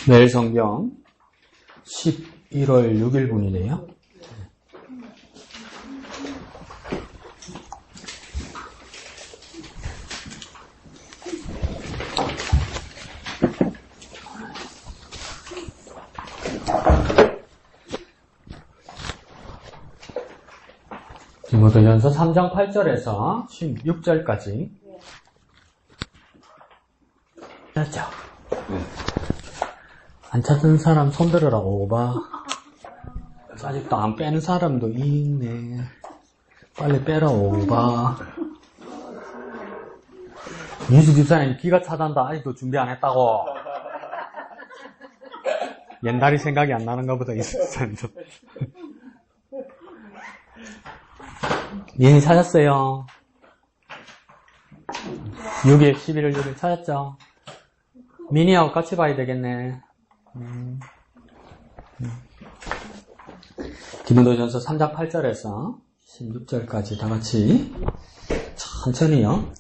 내일 성경 11월 6일분이네요. 디모데전서 3장 8절에서 16절까지 찾았죠? 안 찾은 사람 손들으라고 봐. 아직도 안 빼는 사람도 있네. 빨리 빼라고 봐. 예수 집사님 기가 차단다. 아직도 준비 안 했다고. 옛날이 생각이 안 나는가 보다. 예수 집사님도. 얘는 찾았어요. 6일, 11월 6일 찾았죠? 미니하고 같이 봐야 되겠네. 디모데전서 3장 8절에서 16절까지 다 같이 천천히요.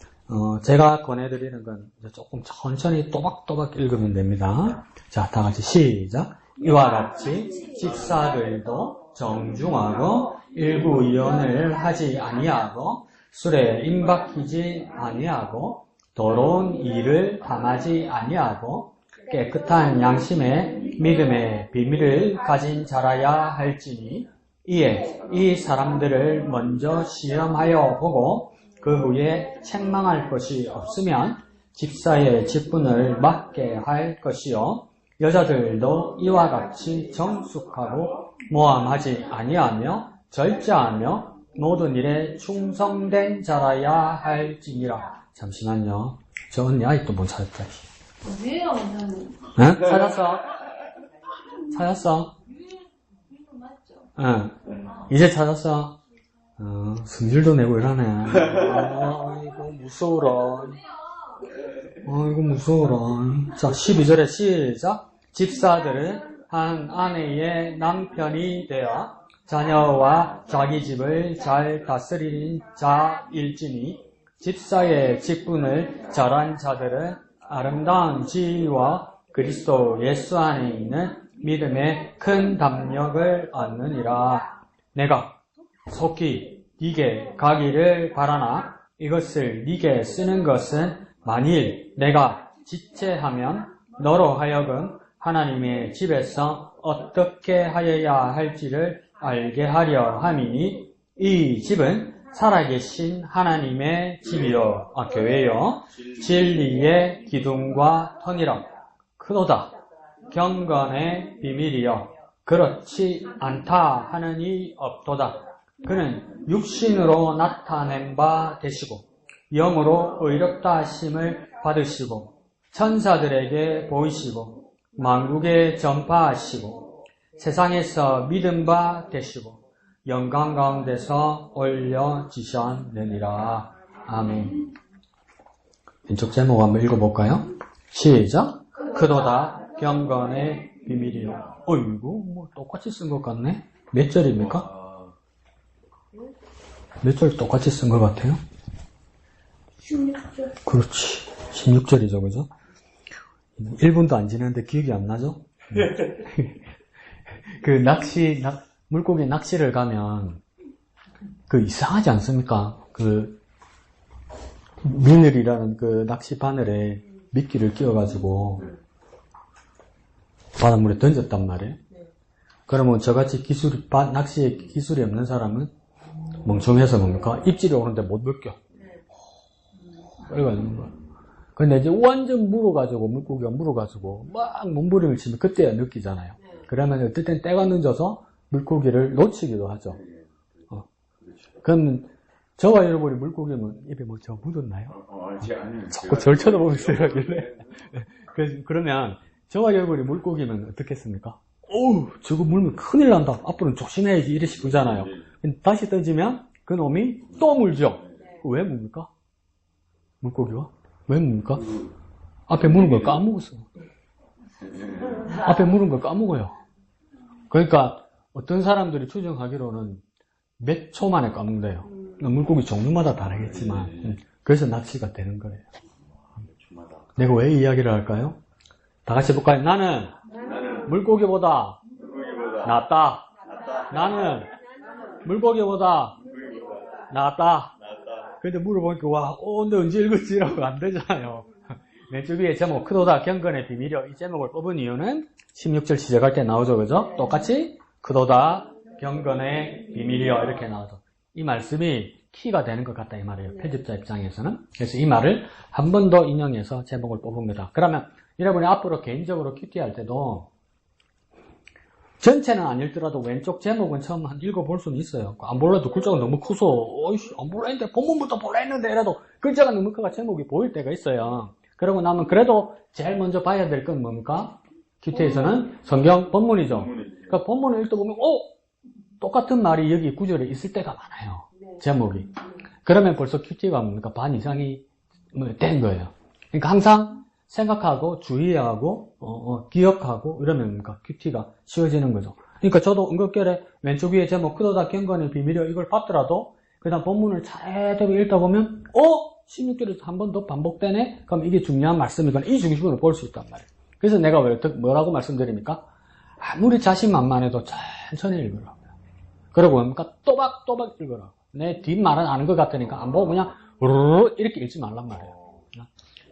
제가 권해드리는 건 조금 천천히 또박또박 읽으면 됩니다. 자, 다 같이 시작. 이와 같이 집사들도 정중하고 일구이언을 하지 아니하고 술에 임박히지 아니하고 더러운 일을 담하지 아니하고 깨끗한 양심의 믿음의 비밀을 가진 자라야 할지니 이에 이 사람들을 먼저 시험하여 보고 그 후에 책망할 것이 없으면 집사의 직분을 맡게 할 것이요 여자들도 이와 같이 정숙하고 모함하지 아니하며 절제하며 모든 일에 충성된 자라야 할지니라. 잠시만요. 저 언니 아직도 못 찾았다. 왜요, 저는? 응? 찾았어? 찾았어? 맞죠? 응. 이제 찾았어? 승질도 내고 이러네. 아이고, 무서워라. 아이고, 무서워라. 자, 12절에 시작. 집사들은 한 아내의 남편이 되어 자녀와 자기 집을 잘 다스리는 자일지니 집사의 직분을 잘한 자들은 아름다운 지위와 그리스도 예수 안에 있는 믿음의 큰 담력을 얻느니라. 내가 속히 네게 가기를 바라나 이것을 네게 쓰는 것은 만일 내가 지체하면 너로 하여금 하나님의 집에서 어떻게 하여야 할지를 알게 하려 함이니 이 집은 살아계신 하나님의 집이요, 교회요, 진리의 기둥과 터니라. 크도다 경건의 비밀이요 그렇지 않다 하는 이 없도다. 그는 육신으로 나타낸 바 되시고 영으로 의롭다 하심을 받으시고 천사들에게 보이시고 만국에 전파하시고 세상에서 믿음 바 되시고 영광 가운데서 올려지셨느니라. 아멘. 왼쪽 제목 한번 읽어볼까요? 시작. 크도다 경건의 비밀이요. 어이구, 뭐 똑같이 쓴 것 같네. 몇 절입니까? 몇 절 똑같이 쓴 것 같아요? 16절. 그렇지. 16절이죠, 그죠? 1분도 안 지났는데 기억이 안 나죠? 그 물고기 낚시를 가면, 이상하지 않습니까? 미늘이라는 낚시 바늘에 미끼를 끼워가지고, 바닷물에 던졌단 말이에요. 그러면 저같이 낚시에 기술이 없는 사람은 멍청해서 뭡니까? 입질이 오는데 못 벗겨. 그래가지고 거야. 근데 이제 완전 물고기가 물어가지고, 막 몸부림을 치면 그때야 느끼잖아요. 그러면 어떨 땐 때가 늦어서 물고기를 놓치기도 하죠. 그럼 저와 여러분이 물고기면 입에 뭐 저 묻었나요? 자꾸 절 쳐다보면서 이러길래. 그러면 저와 여러분이 물고기면 어떻겠습니까? 어우, 저거 물면 큰일 난다. 앞으로는 조심해야지. 이래 싶잖아요. 다시 던지면 그 놈이 또 물죠. 왜 뭡니까? 물고기가? 왜 뭡니까? 앞에 무는 걸 까먹었어. 앞에 무는 걸 까먹어요. 그러니까 어떤 사람들이 추정하기로는 몇 초 만에 까먹는데요. 물고기 종류마다 다르겠지만 그래서 낚시가 되는 거예요. 내가 왜 이야기를 할까요? 다 같이 해볼까요? 나는 물고기보다 낫다. 나는 물고기보다 낫다. 근데 물어보니까 와, 근데 언제 읽었지라고 안 되잖아요. 왼쪽 위에 제목 크도다 경건의 비밀이요. 이 제목을 뽑은 이유는 16절 시작할 때 나오죠, 그죠? 똑같이 크도다 경건의 비밀이요 이렇게 나오죠. 이 말씀이 키가 되는 것 같다 이 말이에요. 편집자 입장에서는. 그래서 이 말을 한 번 더 인용해서 제목을 뽑습니다. 그러면 여러분이 앞으로 개인적으로 큐티 할 때도 전체는 안 읽더라도 왼쪽 제목은 처음 한 읽어볼 수는 있어요. 안 볼래도 글자가 너무 커서 어이씨 안 볼라 했는데 본문부터 볼라 했는데 이라도 글자가 너무 커가 제목이 보일 때가 있어요. 그러고 나면 그래도 제일 먼저 봐야 될 건 뭡니까? 큐티에서는 성경 본문이죠. 그러니까 본문을 읽다 보면 똑같은 말이 여기 구절에 있을 때가 많아요. 제목이. 그러면 벌써 큐티가 뭡니까? 반 이상이 된 거예요. 그러니까 항상 생각하고 주의하고 기억하고 이러면 뭡니까? 큐티가 쉬워지는 거죠. 그러니까 저도 응급결에 왼쪽 위에 제목 크도다 경건의 비밀이요 이걸 봤더라도 그 다음 본문을 제대로 읽다 보면 16절에서 한 번 더 반복되네? 그럼 이게 중요한 말씀이거나 이 중심으로 볼 수 있단 말이에요. 그래서 내가 뭐라고 말씀드립니까? 아무리 자신만만해도 천천히 읽으라고요. 그리고 뭡니까? 또박또박 읽으라고. 내 뒷말은 아는 것 같으니까 안 보고 그냥 우르르 이렇게 읽지 말란 말이에요.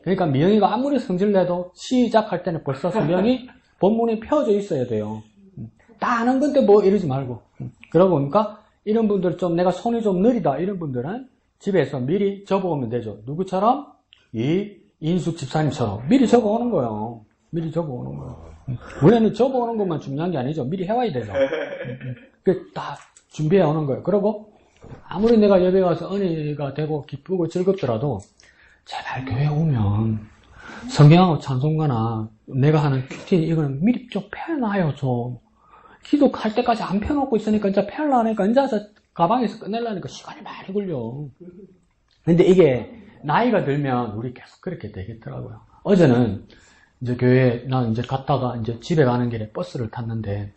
그러니까 미영이가 아무리 성질내도 시작할 때는 벌써 성경이 본문이 펴져 있어야 돼요. 다 아는 건데 뭐 이러지 말고. 그러고 보니까 이런 분들 좀 내가 손이 좀 느리다 이런 분들은 집에서 미리 적어오면 되죠. 누구처럼? 이 인숙 집사님처럼 미리 적어오는 거예요. 미리 적어오는 거예요. 원래는 적어오는 것만 중요한 게 아니죠. 미리 해와야 되죠. 그 다 준비해 오는 거예요. 그리고 아무리 내가 예배 가서 은혜가 되고 기쁘고 즐겁더라도 제발 교회 오면 성경하고 찬송가나 내가 하는 큐티 이거는 미리 좀 펴놔요 좀. 기도할 때까지 안 펴놓고 있으니까 이제 펴려니까 이제 가방에서 꺼내려니까 시간이 많이 걸려. 근데 이게 나이가 들면 우리 계속 그렇게 되겠더라고요. 어제는 이제 교회에 난 이제 갔다가 이제 집에 가는 길에 버스를 탔는데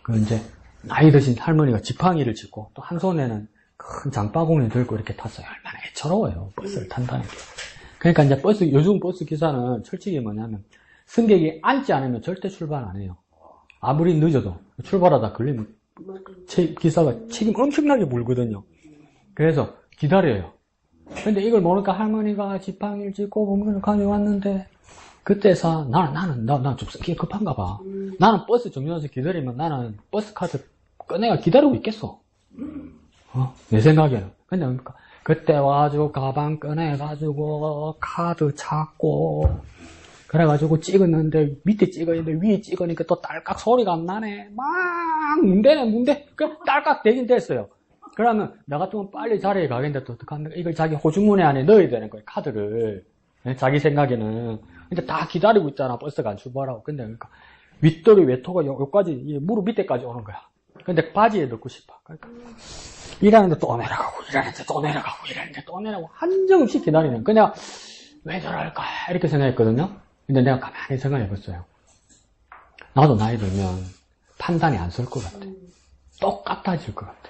그 이제 나이 드신 할머니가 지팡이를 짚고 또 한 손에는 큰 장바구니 들고 이렇게 탔어요. 얼마나 애처로워요. 버스를 탄다는 게. 그러니까 이제 요즘 버스 기사는 철칙이 뭐냐면 승객이 앉지 않으면 절대 출발 안 해요. 아무리 늦어도 출발하다 걸리면 기사가 책임 엄청나게 물거든요. 그래서 기다려요. 근데 이걸 모르니까 할머니가 지팡이를 짚고 본문을 가져왔는데 그때서 나는 좀 성격이 급한가 봐. 나는 버스 정류장에서 기다리면 나는 버스 카드 꺼내가 기다리고 있겠어. 내 생각에는. 근데 뭡니까? 그때 와가지고 가방 꺼내가지고 카드 찾고 그래가지고 찍었는데 밑에 찍었는데 위에 찍으니까 또 딸깍 소리가 안 나네. 막 문대. 그럼 딸깍 되긴 됐어요. 그러면 나 같으면 빨리 자리에 가겠는데 또 어떡합니까? 이걸 자기 호주머니 안에 넣어야 되는 거예요. 카드를. 자기 생각에는. 근데 다 기다리고 있잖아. 버스가 안 출발하고. 근데 그러니까 윗도리 외토가 여기까지 무릎 밑에까지 오는 거야. 근데 바지에 넣고 싶어. 그러니까 일하는데 또 내려가고 일하는데 또 내려가고 일하는데 또 내려가고 한정없이 기다리는. 그 내가 왜 저럴까 이렇게 생각했거든요. 근데 내가 가만히 생각해봤어요. 나도 나이 들면 판단이 안 설 것 같아. 똑같아질 것 같아.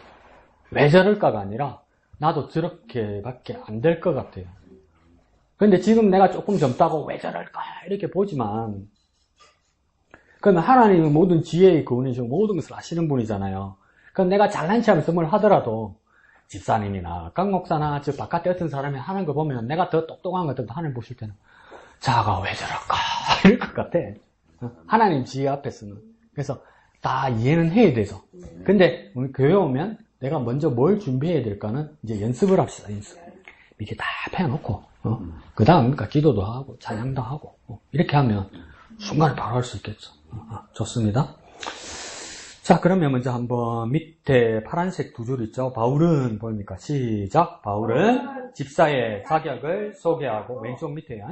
왜 저럴까가 아니라 나도 저렇게밖에 안 될 것 같아요. 근데 지금 내가 조금 젊다고 왜 저럴까 이렇게 보지만 그러면 하나님은 모든 지혜의 그분이시고 모든 것을 아시는 분이잖아요. 그럼 내가 잘난 체 하면서 뭘 하더라도 집사님이나 강 목사나 저 바깥에 어떤 사람이 하는 거 보면 내가 더 똑똑한 것 같아도 하나님 보실 때는 자가 왜 저럴까 이럴 것 같아. 하나님 지혜 앞에서는. 그래서 다 이해는 해야 되죠. 근데 우리 교회 오면 내가 먼저 뭘 준비해야 될까는 이제 연습을 합시다. 연습. 이렇게 다 펴놓고 그 다음 그러니까 기도도 하고 찬양도 하고 이렇게 하면 순간에 바로 할 수 있겠죠. 좋습니다. 자, 그러면 먼저 한번 밑에 파란색 두 줄 있죠. 바울은 보입니까? 시작. 바울은 집사의 자격을 소개하고 왼쪽 밑에요.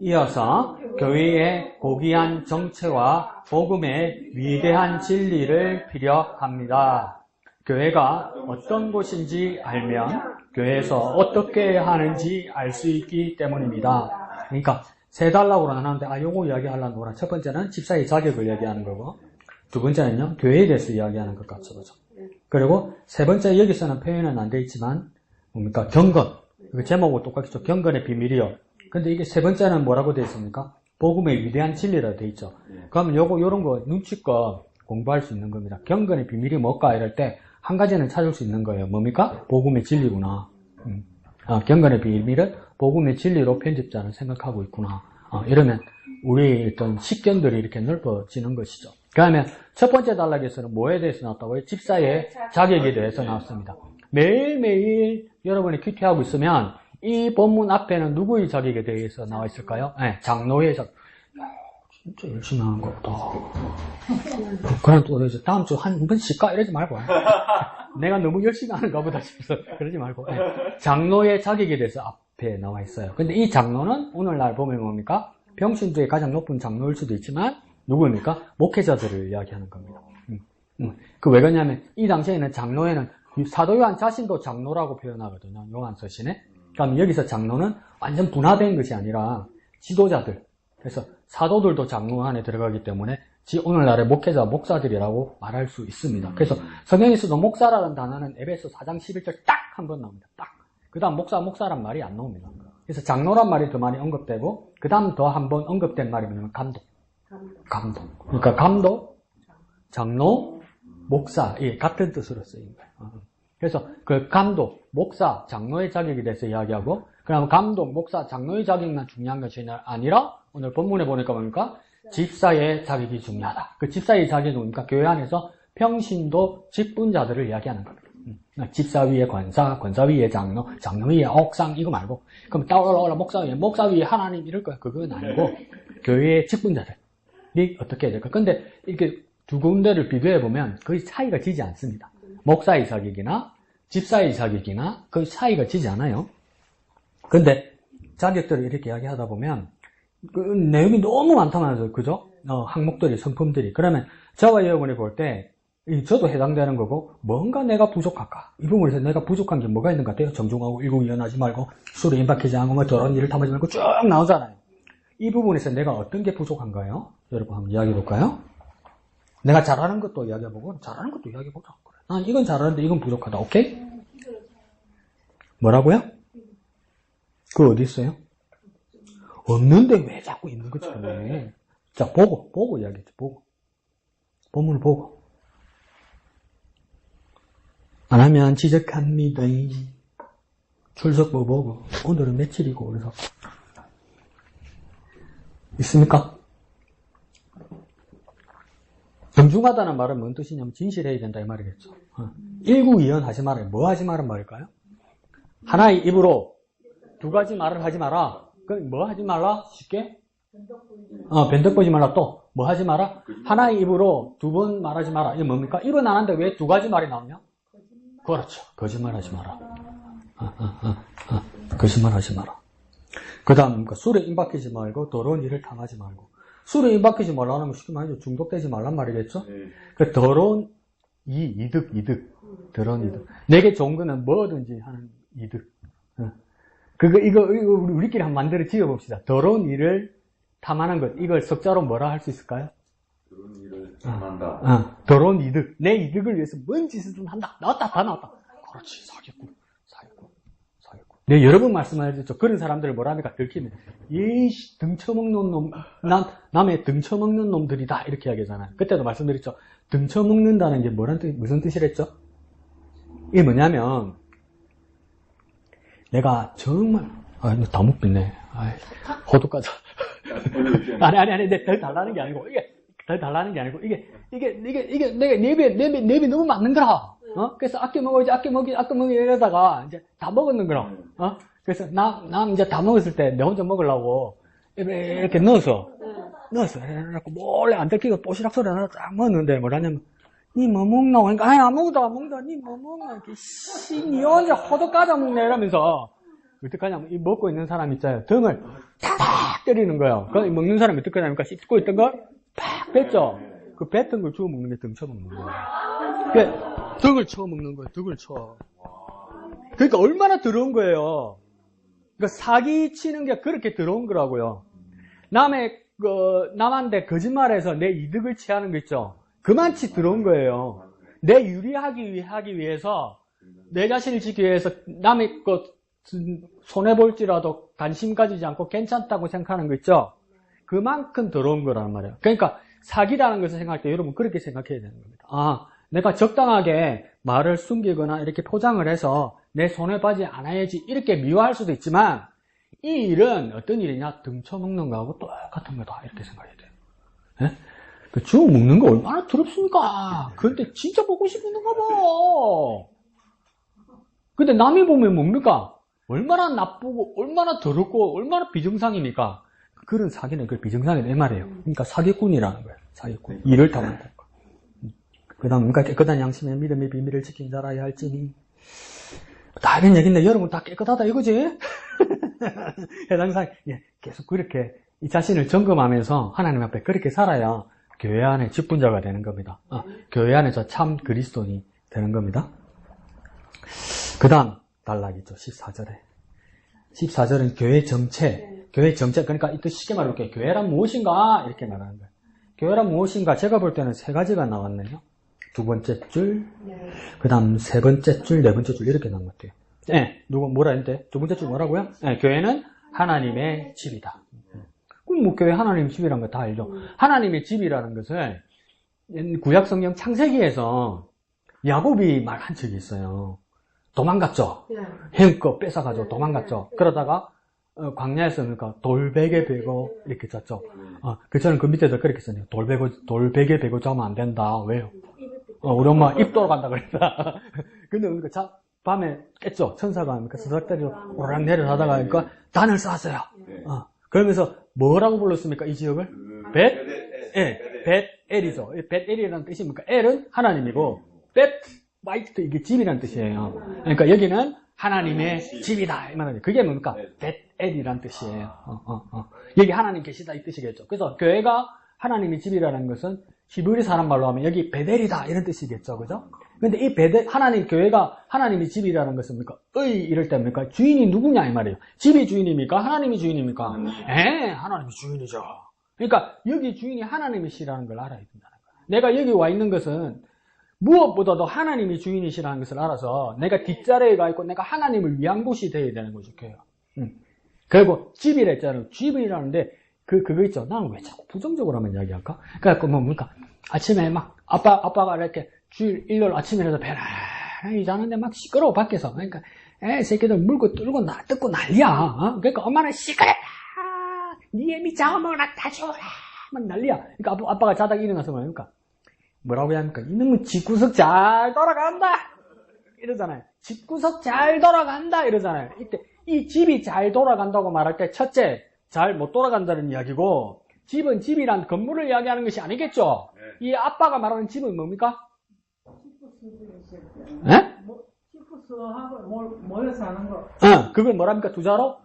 이어서 교회의 고귀한 정체와 복음의 위대한 진리를 피력합니다. 교회가 어떤 곳인지 알면 교회에서 어떻게 하는지 알 수 있기 때문입니다. 그러니까 세 달라고 하는데 요거 이야기하려는 거라. 첫 번째는 집사의 자격을 이야기하는 거고 두 번째는요 교회에 대해서 이야기하는 것 같죠. 그죠? 그리고 세 번째 여기서는 표현은 안 돼 있지만 뭡니까? 경건. 그 제목은 똑같겠죠. 경건의 비밀이요. 근데 이게 세 번째는 뭐라고 되어 있습니까? 복음의 위대한 진리라 돼 있죠. 그러면 요런 거 눈치껏 공부할 수 있는 겁니다. 경건의 비밀이 뭘까 이럴 때 한 가지는 찾을 수 있는 거예요. 뭡니까? 복음의 진리구나. 경건의 비밀은 복음의 진리로 편집자는 생각하고 있구나. 이러면 우리 어떤 식견들이 이렇게 넓어지는 것이죠. 그러면 첫 번째 단락에서는 뭐에 대해서 나왔다고요? 집사의 자격에 대해서 나왔습니다. 매일매일 여러분이 큐티하고 있으면 이 본문 앞에는 누구의 자격에 대해서 나와 있을까요? 네, 장로의 자격. 진짜 열심히 하는 것 같다. 그럼 또 이제 다음 주 한 번 쉴까? 이러지 말고. 내가 너무 열심히 하는가 보다 싶어서 그러지 말고. 네. 장로의 자격에 대해서 앞에 나와 있어요. 근데 이 장로는 오늘날 보면 뭡니까? 평신 중에 가장 높은 장로일 수도 있지만 누구입니까? 목회자들을 이야기하는 겁니다. 그 왜 그러냐면 이 당시에는 장로에는 사도 요한 자신도 장로라고 표현하거든요. 요한서신에. 그러면 여기서 장로는 완전 분화된 것이 아니라 지도자들. 그래서 사도들도 장로 안에 들어가기 때문에 오늘날의 목회자, 목사들이라고 말할 수 있습니다. 그래서 성경에서도 목사라는 단어는 에베소 4장 11절 딱 한 번 나옵니다. 딱. 그 다음 목사란 말이 안 나옵니다. 그래서 장로란 말이 더 많이 언급되고 그 다음 더 한 번 언급된 말이 뭐냐면 감독. 그러니까 감독, 장로, 목사, 예, 같은 뜻으로 쓰인 거예요. 그래서 그 감독, 목사, 장로의 자격에 대해서 이야기하고 그럼 감독, 목사, 장로의 자격만 중요한 것이 아니라 오늘 본문에 보니까 뭡니까? 집사의 자격이 중요하다. 그 집사의 자격이 뭡니까? 교회 안에서 평신도 직분자들을 이야기하는 겁니다. 집사 위에 권사, 권사 위에 장로, 장로 위에 옥상 이거 말고 그럼 따라올라 목사 위에 하나님 이럴 거야. 그건 아니고 교회의 직분자들이 어떻게 해야 될까? 근데 이렇게 두 군데를 비교해 보면 거의 차이가 지지 않습니다. 목사의 자격이나 집사의 자격이나 거의 차이가 지지 않아요. 근데 자격들을 이렇게 이야기하다 보면 그 내용이 너무 많다면서요. 그죠? 항목들이, 성품들이. 그러면 저와 여러분이 볼 때 저도 해당되는 거고 뭔가 내가 부족할까? 이 부분에서 내가 부족한 게 뭐가 있는 것 같아요? 정중하고 일국이연하지 말고 술에 임박하지 않고 뭐 더러운 일을 탐하지 말고 쭉 나오잖아요. 이 부분에서 내가 어떤 게 부족한가요? 여러분 한번 이야기해 볼까요? 내가 잘하는 것도 이야기해보고 잘하는 것도 이야기해보자. 난 이건 잘하는데 이건 부족하다. 오케이? 뭐라고요? 그거 어디 있어요? 없는데 왜 자꾸 있는 것처럼 해? 자, 보고 이야기했죠. 보고. 본문을 보고. 안 하면 지적합니다. 출석부 보고. 오늘은 며칠이고, 그래서. 있습니까? 정중하다는 말은 뭔 뜻이냐면 진실해야 된다 이 말이겠죠. 일국이연 하지 말아요. 뭐 하지 말은 말일까요? 하나의 입으로 두 가지 말을 하지 마라. 그럼 뭐 하지 말라? 쉽게? 변덕 보지 말라. 또 뭐 하지 마라? 하나의 입으로 두 번 말하지 마라. 이게 뭡니까? 입은 안 하는데 왜 두 가지 말이 나오냐? 그렇죠. 거짓말하지 마라. 거짓말하지 마라. 그 다음 술에 임박히지 말고 더러운 일을 당하지 말고. 술에 임박히지 말라는 거 쉽게 말해서 중독되지 말란 말이겠죠? 그 더러운 이득. 더러운 이득. 내게 좋은 거는 뭐든지 하는 이득. 이거 우리끼리 한번 만들어 지어봅시다. 더러운 일을 탐하는 것. 이걸 석자로 뭐라 할 수 있을까요? 더러운 일을 탐한다. 더러운 이득. 내 이득을 위해서 뭔 짓을 한다. 다 나왔다. 그렇지. 사기꾼. 네, 여러 번 말씀하셨죠. 그런 사람들을 뭐라 합니까? 들키면. 등쳐먹는 놈, 남의 등쳐먹는 놈들이다. 이렇게 이야기하잖아요. 그때도 말씀드렸죠. 등쳐먹는다는 게 무슨 뜻이랬죠? 이게 뭐냐면, 내가 정말, 이거 다 먹겠네. 호두 까자. 아니, 덜 달라는 게 아니고, 이게, 내가 내비 너무 많는 거라. 그래서 아껴 먹어야지 이러다가, 이제 다 먹었는 거라. 그래서 남 이제 다 먹었을 때, 내 혼자 먹으려고, 이렇게 넣어서, 해갖고, 몰래 안 들키고 뽀시락 소리 하나 딱 먹었는데, 뭐라냐면, 니 뭐 먹나? 그러니까, 아니, 안 먹다, 니 뭐 먹나? 이렇게, 니 혼자 호두 까자 먹네? 이러면서, 어떡하냐면, 이 먹고 있는 사람 있잖아요. 등을 팍 때리는 거예요. 그 먹는 사람이 어떡하냐니까, 씹고 있던 걸 팍 뱉죠? 그 뱉은 걸 주워 먹는 게 등 쳐먹는 거예요. 그러니까 등을 쳐 먹는 거예요. 등을 쳐. 그러니까 얼마나 더러운 거예요. 그러니까 사기 치는 게 그렇게 더러운 거라고요. 남한테 거짓말해서 내 이득을 취하는 거 있죠. 그만치 더러운 거예요. 내 유리하기 위해서 내 자신을 지키기 위해서 남의 것 손해볼지라도 관심 가지지 않고 괜찮다고 생각하는 거 있죠. 그만큼 더러운 거란 말이에요. 그러니까 사기라는 것을 생각할 때 여러분 그렇게 생각해야 되는 겁니다. 아, 내가 적당하게 말을 숨기거나 이렇게 포장을 해서 내 손에 빠지지 않아야지 이렇게 미워할 수도 있지만 이 일은 어떤 일이냐? 등쳐먹는 거하고 똑같은 거다 이렇게 생각해야 돼요. 예? 그 주워 먹는 거 얼마나 더럽습니까? 그런데 진짜 먹고 싶은가 봐. 근데 남이 보면 뭡니까? 얼마나 나쁘고 얼마나 더럽고 얼마나 비정상입니까? 그런 사기는 그 비정상이다 이 말이에요. 그러니까 사기꾼이라는 거예요. 사기꾼. 일을 당한다. 그 다음 그러니까 깨끗한 양심의 믿음의 비밀을 지킨 자라야 할지니 다 이런 얘기인데 여러분 다 깨끗하다 이거지? 해당상 계속 그렇게 이 자신을 점검하면서 하나님 앞에 그렇게 살아야 교회 안에 직분자가 되는 겁니다. 교회 안에서 참 그리스도인이 되는 겁니다. 그 다음 단락이죠. 14절에. 14절은 교회 정체. 교회 정체. 그러니까 이 뜻 쉽게 말해볼게요. 교회란 무엇인가? 이렇게 말하는 거예요. 교회란 무엇인가? 제가 볼 때는 세 가지가 나왔네요. 두 번째 줄, 그 다음 세 번째 줄, 네 번째 줄 이렇게 나온 것 같아요. 누가 뭐라 했는데? 두 번째 줄 뭐라고요? 교회는 하나님의 집이다. 그럼 뭐 교회 하나님 집이라는 거 다 알죠. 하나님의 집이라는 것을 구약성경 창세기에서 야곱이 말한 적이 있어요. 도망갔죠. 형껏 뺏어가지고 도망갔죠. 그러다가 광야에서 그러니까 돌베개 베고 이렇게 잤죠. 저는 그 밑에도 그렇게 썼네요. 돌베개 베고 자면 안 된다. 왜요? 우리 엄마 입 돌아간다 그랬다. 근데 그러니까 밤에 깼죠. 천사가 그러니까 서삭다리로 오르락 내려가다가 그러니까 단을 쌓았어요. 그러면서 뭐라고 불렀습니까? 이 지역을? 벳엘이죠. 벳엘이라는 뜻이 뭡니까? 엘은 하나님이고 벳와이트 이게 집이라는 뜻이에요. 그러니까 여기는 하나님의 집이다 이 말이에요. 그게 뭡니까? 벳엘이라는 뜻이에요. 여기 하나님 계시다 이 뜻이겠죠. 그래서 교회가 하나님의 집이라는 것은 히브리 사람 말로 하면 여기 베델이다 이런 뜻이겠죠. 그죠? 근데 이 베델, 교회가 하나님의 집이라는 것은 뭡니까? 이럴 때 뭡니까? 주인이 누구냐 이 말이에요. 집이 주인입니까? 하나님이 주인입니까? 하나님이 주인이죠. 그러니까 여기 주인이 하나님이시라는 걸 알아야 된다는 거예요. 내가 여기 와 있는 것은 무엇보다도 하나님이 주인이시라는 것을 알아서 내가 뒷자리에 가 있고 내가 하나님을 위한 곳이 되어야 되는 거죠. 교회가. 그리고 집이라 했잖아요. 집이라는데 그거 있죠. 나는 왜 자꾸 부정적으로만 이야기할까? 그러니까 뭡니까? 아침에 막 아빠가 이렇게 주일 일요일 아침이라도 편안히 자는데 막 시끄러워 밖에서. 그러니까 새끼들 물고 뜯고 난리야. 그러니까 엄마는 시끄럽다. 니 애미 잡아먹어라 다 줘라. 막 난리야. 그러니까 아빠가 자다가 일어나서 뭐합니까? 뭐라고 해야 합니까? 이놈은 집구석 잘 돌아간다. 이러잖아요. 집구석 잘 돌아간다. 이러잖아요. 이때 이 집이 잘 돌아간다고 말할 때 첫째 잘 못 돌아간다는 이야기고 집은 집이란 건물을 이야기하는 것이 아니겠죠. 이 아빠가 말하는 집은 뭡니까? 치프스하고 모여서 하는 거. 그걸 뭐랍니까? 두 자로?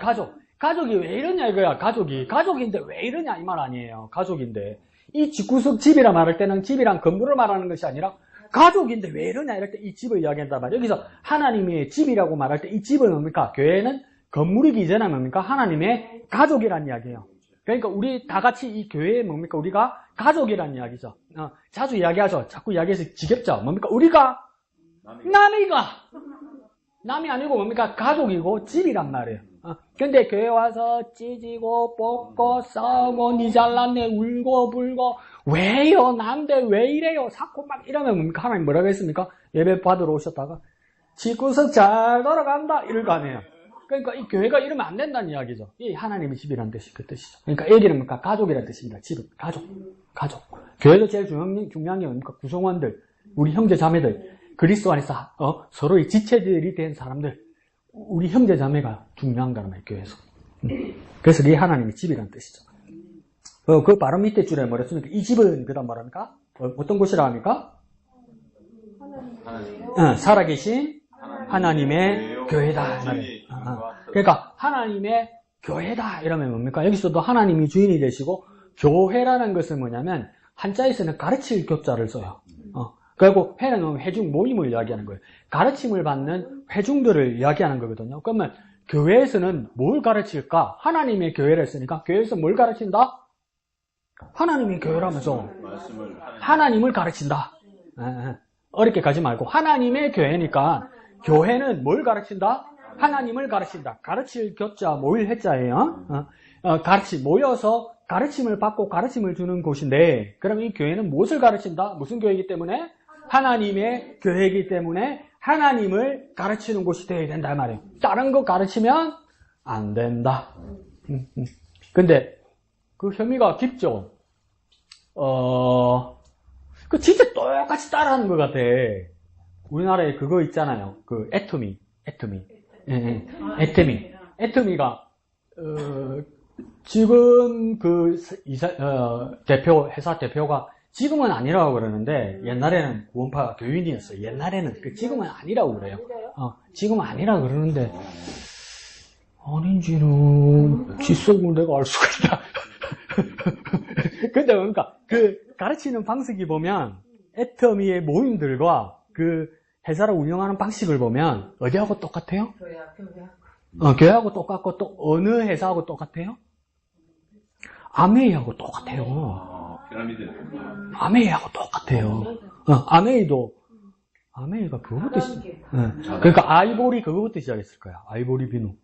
가족. 가족이 왜 이러냐 이거야. 가족인데 왜 이러냐 이 말 아니에요. 가족인데 이 집구석 집이라 말할 때는 집이란 건물을 말하는 것이 아니라 가족인데 왜 이러냐 이럴 때 이 집을 이야기한단 말이에요. 여기서 하나님의 집이라고 말할 때 이 집은 뭡니까? 교회는 건물이기 이전에 뭡니까? 하나님의 가족이란 이야기예요. 그러니까 우리 다 같이 이 교회에 뭡니까? 우리가 가족이란 이야기죠. 자주 이야기하죠. 자꾸 이야기해서 지겹죠. 뭡니까? 우리가 남이 아니고 뭡니까? 가족이고 집이란 말이에요. 근데 교회 와서 찢고 뽑고 싸우고 니 잘났네 울고 불고 왜요? 난데 왜 이래요? 자꾸 막 이러면 뭡니까? 하나님 뭐라고 했습니까? 예배 받으러 오셨다가 집구석 잘 돌아간다 이럴 거 아니에요. 그러니까 이 교회가 이러면 안 된다는 이야기죠. 이 하나님의 집이라는 뜻이 그 뜻이죠. 그러니까 얘기는 뭡니까? 가족이라는 뜻입니다. 집은 가족. 교회도 제일 중요한 게 뭡니까? 구성원들, 우리 형제 자매들, 그리스도 안에서 서로의 지체들이 된 사람들, 우리 형제 자매가 중요한 거란 말이에요. 교회에서. 그래서 이게 하나님의 집이라는 뜻이죠. 그 바로 밑에 줄에 뭐랬습니까? 이 집은 그다음 뭐랍니까? 어떤 곳이라 합니까? 살아계신 하나님의 교회다. 그러니까 하나님의 교회다 이러면 뭡니까? 여기서도 하나님이 주인이 되시고 교회라는 것은 뭐냐면 한자에서는 가르칠 교자를 써요. 그리고 회는 회중 모임을 이야기하는 거예요. 가르침을 받는 회중들을 이야기하는 거거든요. 그러면 교회에서는 뭘 가르칠까? 하나님의 교회를 했으니까 교회에서 뭘 가르친다? 하나님의 교회라면서 하나님을 가르친다. 어렵게 가지 말고 하나님의 교회니까 교회는 뭘 가르친다? 하나님을 가르친다. 가르칠 교자 모일 해자예요. 모여서 가르침을 받고 가르침을 주는 곳인데, 그럼 이 교회는 무엇을 가르친다? 무슨 교회이기 때문에? 하나님의 교회이기 때문에 하나님을 가르치는 곳이 되어야 된다 말이에요. 다른 거 가르치면 안 된다. 근데 그 혐의가 깊죠. 그 진짜 똑같이 따라하는 것 같아. 우리나라에 그거 있잖아요. 그 애터미. 애터미가 지금 그 회사 대표가 지금은 아니라고 그러는데 옛날에는 구원파 교인이었어요. 옛날에는 지금은 아니라고 그래요. 지금은 아니라고 그러는데 아닌지는 지속을 내가 알 수가 있다. 근데 그러니까 그 가르치는 방식이 보면 애터미의 모임들과 그 회사를 운영하는 방식을 보면 어디하고 똑같아요? 교회하고 똑같고 또 어느 회사하고 똑같아요? 아메이하고 똑같아요. 피라미드. 아메이하고 똑같아요. 아메이가 그거부터 그러니까 아이보리 그거부터 시작했을 거야. 아이보리 비누.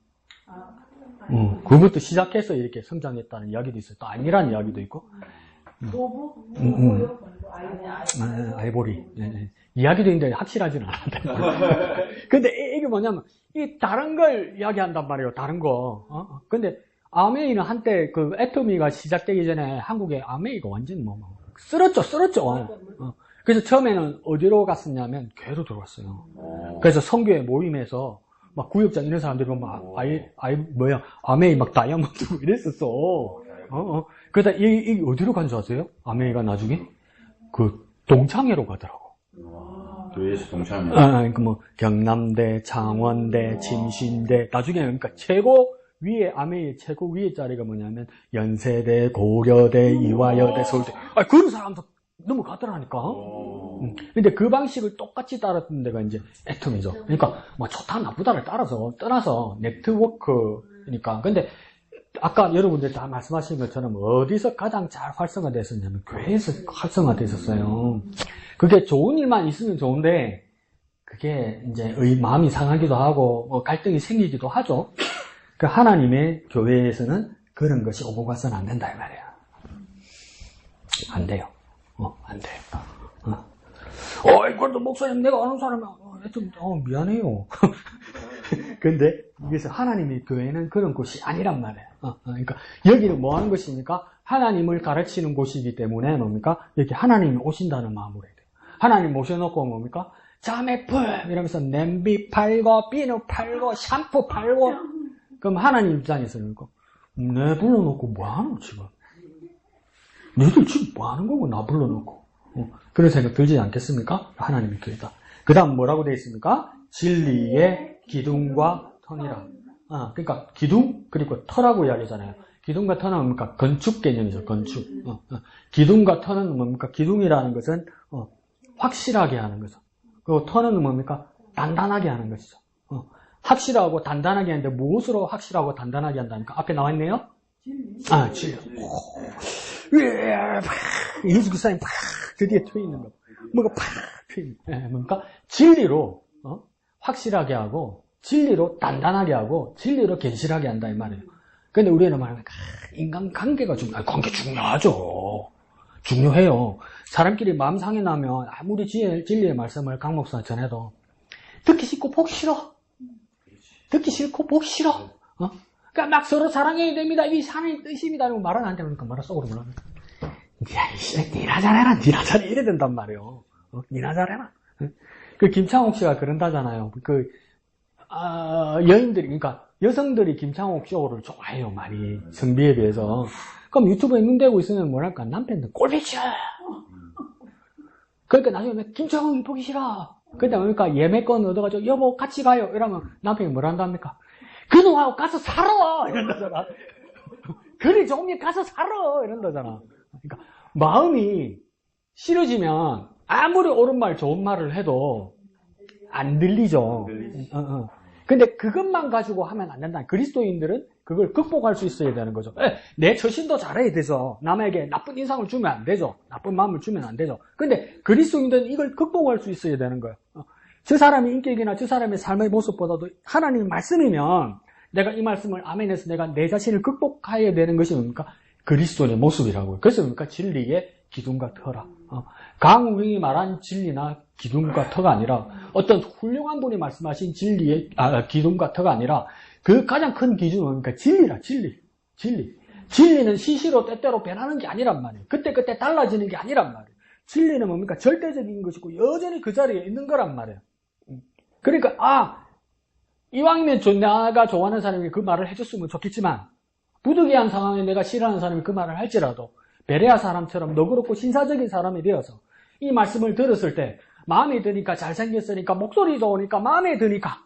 그거부터 시작해서 이렇게 성장했다는 이야기도 있어요. 또 아니라는 이야기도 있고. 아이보리. 이야기도 있는데 확실하지는 않았다. 근데 이게 뭐냐면, 이 다른 걸 이야기한단 말이에요. 다른 거. 근데 아메이는 한때 그 애터미가 시작되기 전에 한국에 아메이가 완전 쓰러졌죠. 그래서 처음에는 어디로 갔었냐면 교회로 들어갔어요. 그래서 선교회 모임에서 막 구역장 이런 사람들이 막 아메이 막 다이아몬드 이랬었어. 그러다 이 어디로 간 줄 아세요? 아메이가 나중에 그 동창회로 가더라고. 교회에서 동창회. 그러니까 뭐 경남대, 창원대, 침신대. 나중에 그러니까 최고 위에 아메이의 최고 위에 자리가 뭐냐면 연세대, 고려대, 이화여대, 서울대. 그런 사람도 넘어가더라니까. 근데 그 방식을 똑같이 따랐던 데가 이제 애텀이죠. 그러니까 뭐 좋다 나쁘다를 떠나서 네트워크니까. 근데 아까 여러분들 다 말씀하신 것처럼 어디서 가장 잘 활성화됐었냐면 교회에서 활성화됐었어요. 그게 좋은 일만 있으면 좋은데 그게 이제 마음이 상하기도 하고 갈등이 생기기도 하죠. 그 하나님의 교회에서는 그런 것이 오고 가서는 안 된다 이 말이야. 안 돼요. 안 돼요. 이것도 목사님 내가 아는 사람이야. 미안해요. 근데 여기서 하나님의 교회는 그런 곳이 아니란 말이에요. 그러니까 여기는 뭐 하는 것입니까? 하나님을 가르치는 곳이기 때문에 뭡니까? 이렇게 하나님이 오신다는 마음으로 해야 돼요. 하나님 모셔놓고 뭡니까? 자매풀 이러면서 냄비 팔고 비누 팔고 샴푸 팔고 그럼 하나님 입장에서는 내 불러놓고 뭐하노 지금? 너희들 지금 뭐하는 거고 나 불러놓고 그런 생각 들지 않겠습니까? 하나님의 교회다. 그 다음 뭐라고 되어 있습니까? 진리의 기둥과 터니라. 그러니까 기둥 그리고 터라고 이야기하잖아요. 기둥과 터는 뭡니까? 건축 개념이죠. 건축. 기둥과 터는 뭡니까? 기둥이라는 것은 확실하게 하는 거죠. 그리고 터는 뭡니까? 단단하게 하는 것이죠. 확실하고 단단하게 하는데 무엇으로 확실하고 단단하게 한다니까? 앞에 나와 있네요. 진리. 예수 그리스도님 드디어 트이는 거. 뭐가 팍 트이는. 뭡니까? 진리로 확실하게 하고 진리로 단단하게 하고 진리로 견실하게 한다 이 말이에요. 근데 우리는 말하면 인간관계가 관계 중요하죠. 중요해요. 사람끼리 마음 상해 나면 아무리 진리의 말씀을 강 목사가 전해도 듣기 싫고 보기 싫어. 듣기 싫고 보기 싫어. 그러니까 막 서로 사랑해야 됩니다. 이 하나님 뜻입니다. 이러고 말은 안 되니까 말을 속으로 말하는 거야. 니나 잘해라. 니나 잘해. 이래 된단 말이에요. 니나 잘해라. 그 김창옥 씨가 그런다잖아요. 여인들이, 그러니까 여성들이 김창옥 쇼를 좋아해요. 많이. 성비에 비해서. 그럼 유튜브에 눈대고 있으면 뭐랄까. 남편들 꼴보기 싫어. 그러니까 나중에 김창옥이 보기 싫어. 그러니까 예매권 얻어가지고 여보 같이 가요. 이러면 남편이 뭐라 한답니까? 그놈하고 가서 살아! 이런다잖아. 그래, 조금 가서 살아! 이런다잖아. 그러니까, 마음이 싫어지면, 아무리 옳은 말, 좋은 말을 해도, 안 들리죠. 근데 그것만 가지고 하면 안 된다. 그리스도인들은 그걸 극복할 수 있어야 되는 거죠. 내 처신도 잘해야 되죠. 남에게 나쁜 인상을 주면 안 되죠. 나쁜 마음을 주면 안 되죠. 근데 그리스도인들은 이걸 극복할 수 있어야 되는 거예요. 저 사람의 인격이나 저 사람의 삶의 모습보다도 하나님 말씀이면 내가 이 말씀을 아멘해서 내가 내 자신을 극복해야 되는 것이 뭡니까? 그리스도의 모습이라고요. 그래서 뭡니까? 진리의 기둥과 터라. 강우경이 말한 진리나 기둥과 터가 아니라 어떤 훌륭한 분이 말씀하신 진리의 기둥과 터가 아니라 그 가장 큰 기준은 뭡니까? 진리라. 진리. 진리는 시시로 때때로 변하는 게 아니란 말이에요. 그때그때 달라지는 게 아니란 말이에요. 진리는 뭡니까? 절대적인 것이고 여전히 그 자리에 있는 거란 말이에요. 그러니까 이왕이면 내가 좋아하는 사람이 그 말을 해줬으면 좋겠지만 부득이한 상황에 내가 싫어하는 사람이 그 말을 할지라도 베레아 사람처럼 너그럽고 신사적인 사람이 되어서 이 말씀을 들었을 때 마음에 드니까 잘생겼으니까 목소리 좋으니까 마음에 드니까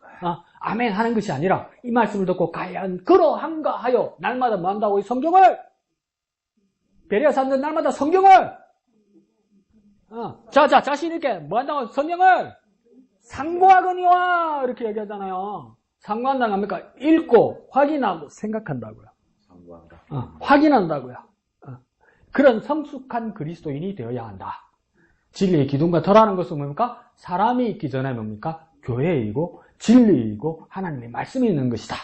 아멘 하는 것이 아니라 이 말씀을 듣고 과연 그러한가 하여 날마다 뭐 한다고? 이 성경을 베레아 사람들 날마다 성경을 자신 있게 뭐 한다고? 성경을 상고하거니와 이렇게 얘기하잖아요. 상고한다는 겁니까? 읽고 확인하고 생각한다고요. 상고한다. 확인한다고요. 그런 성숙한 그리스도인이 되어야 한다. 진리의 기둥과 터라는 것은 뭡니까? 사람이 있기 전에 뭡니까? 교회이고 진리이고 하나님의 말씀이 있는 것이다.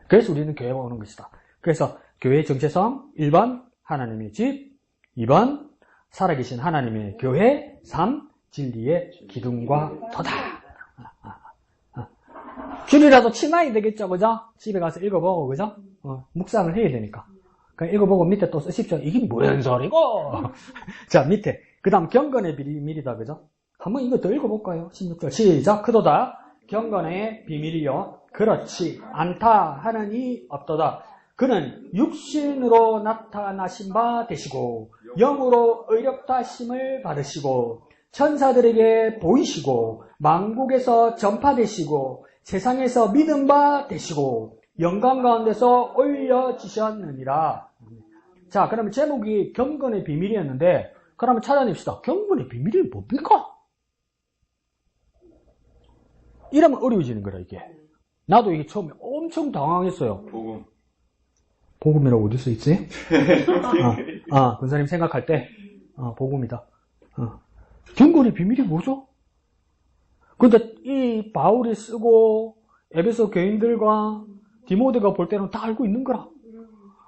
그래서 우리는 교회에 오는 것이다. 그래서 교회의 정체성 1번 하나님의 집, 2번 살아계신 하나님의 교회, 3 진리의 기둥과 터다. 줄이라도 치마이 되겠죠, 그죠? 집에 가서 읽어보고, 그죠? 묵상을 해야 되니까. 그러니까 읽어보고 밑에 또 쓰십시오. 이게 무슨 소리고? 자, 밑에. 그 다음 경건의 비밀이다, 그죠? 한번 이거 더 읽어볼까요? 16절. 시작. 그도다. 경건의 비밀이요. 그렇지 않다 하는 이 없도다. 그는 육신으로 나타나신 바 되시고, 영으로 의롭다 하심을 받으시고, 천사들에게 보이시고, 만국에서 전파되시고, 세상에서 믿음 바 되시고, 영광 가운데서 올려지셨느니라. 자, 그러면 제목이 경건의 비밀이었는데, 그러면 찾아냅시다. 경건의 비밀이 뭡니까? 이러면 어려워지는 거라, 이게. 나도 이게 처음에 엄청 당황했어요. 복음이라고 어디 써 있지? 권사님 생각할 때, 복음이다. 경건의 비밀이 뭐죠? 근데 이 바울이 쓰고 에베소 교인들과 디모데가 볼 때는 다 알고 있는 거라.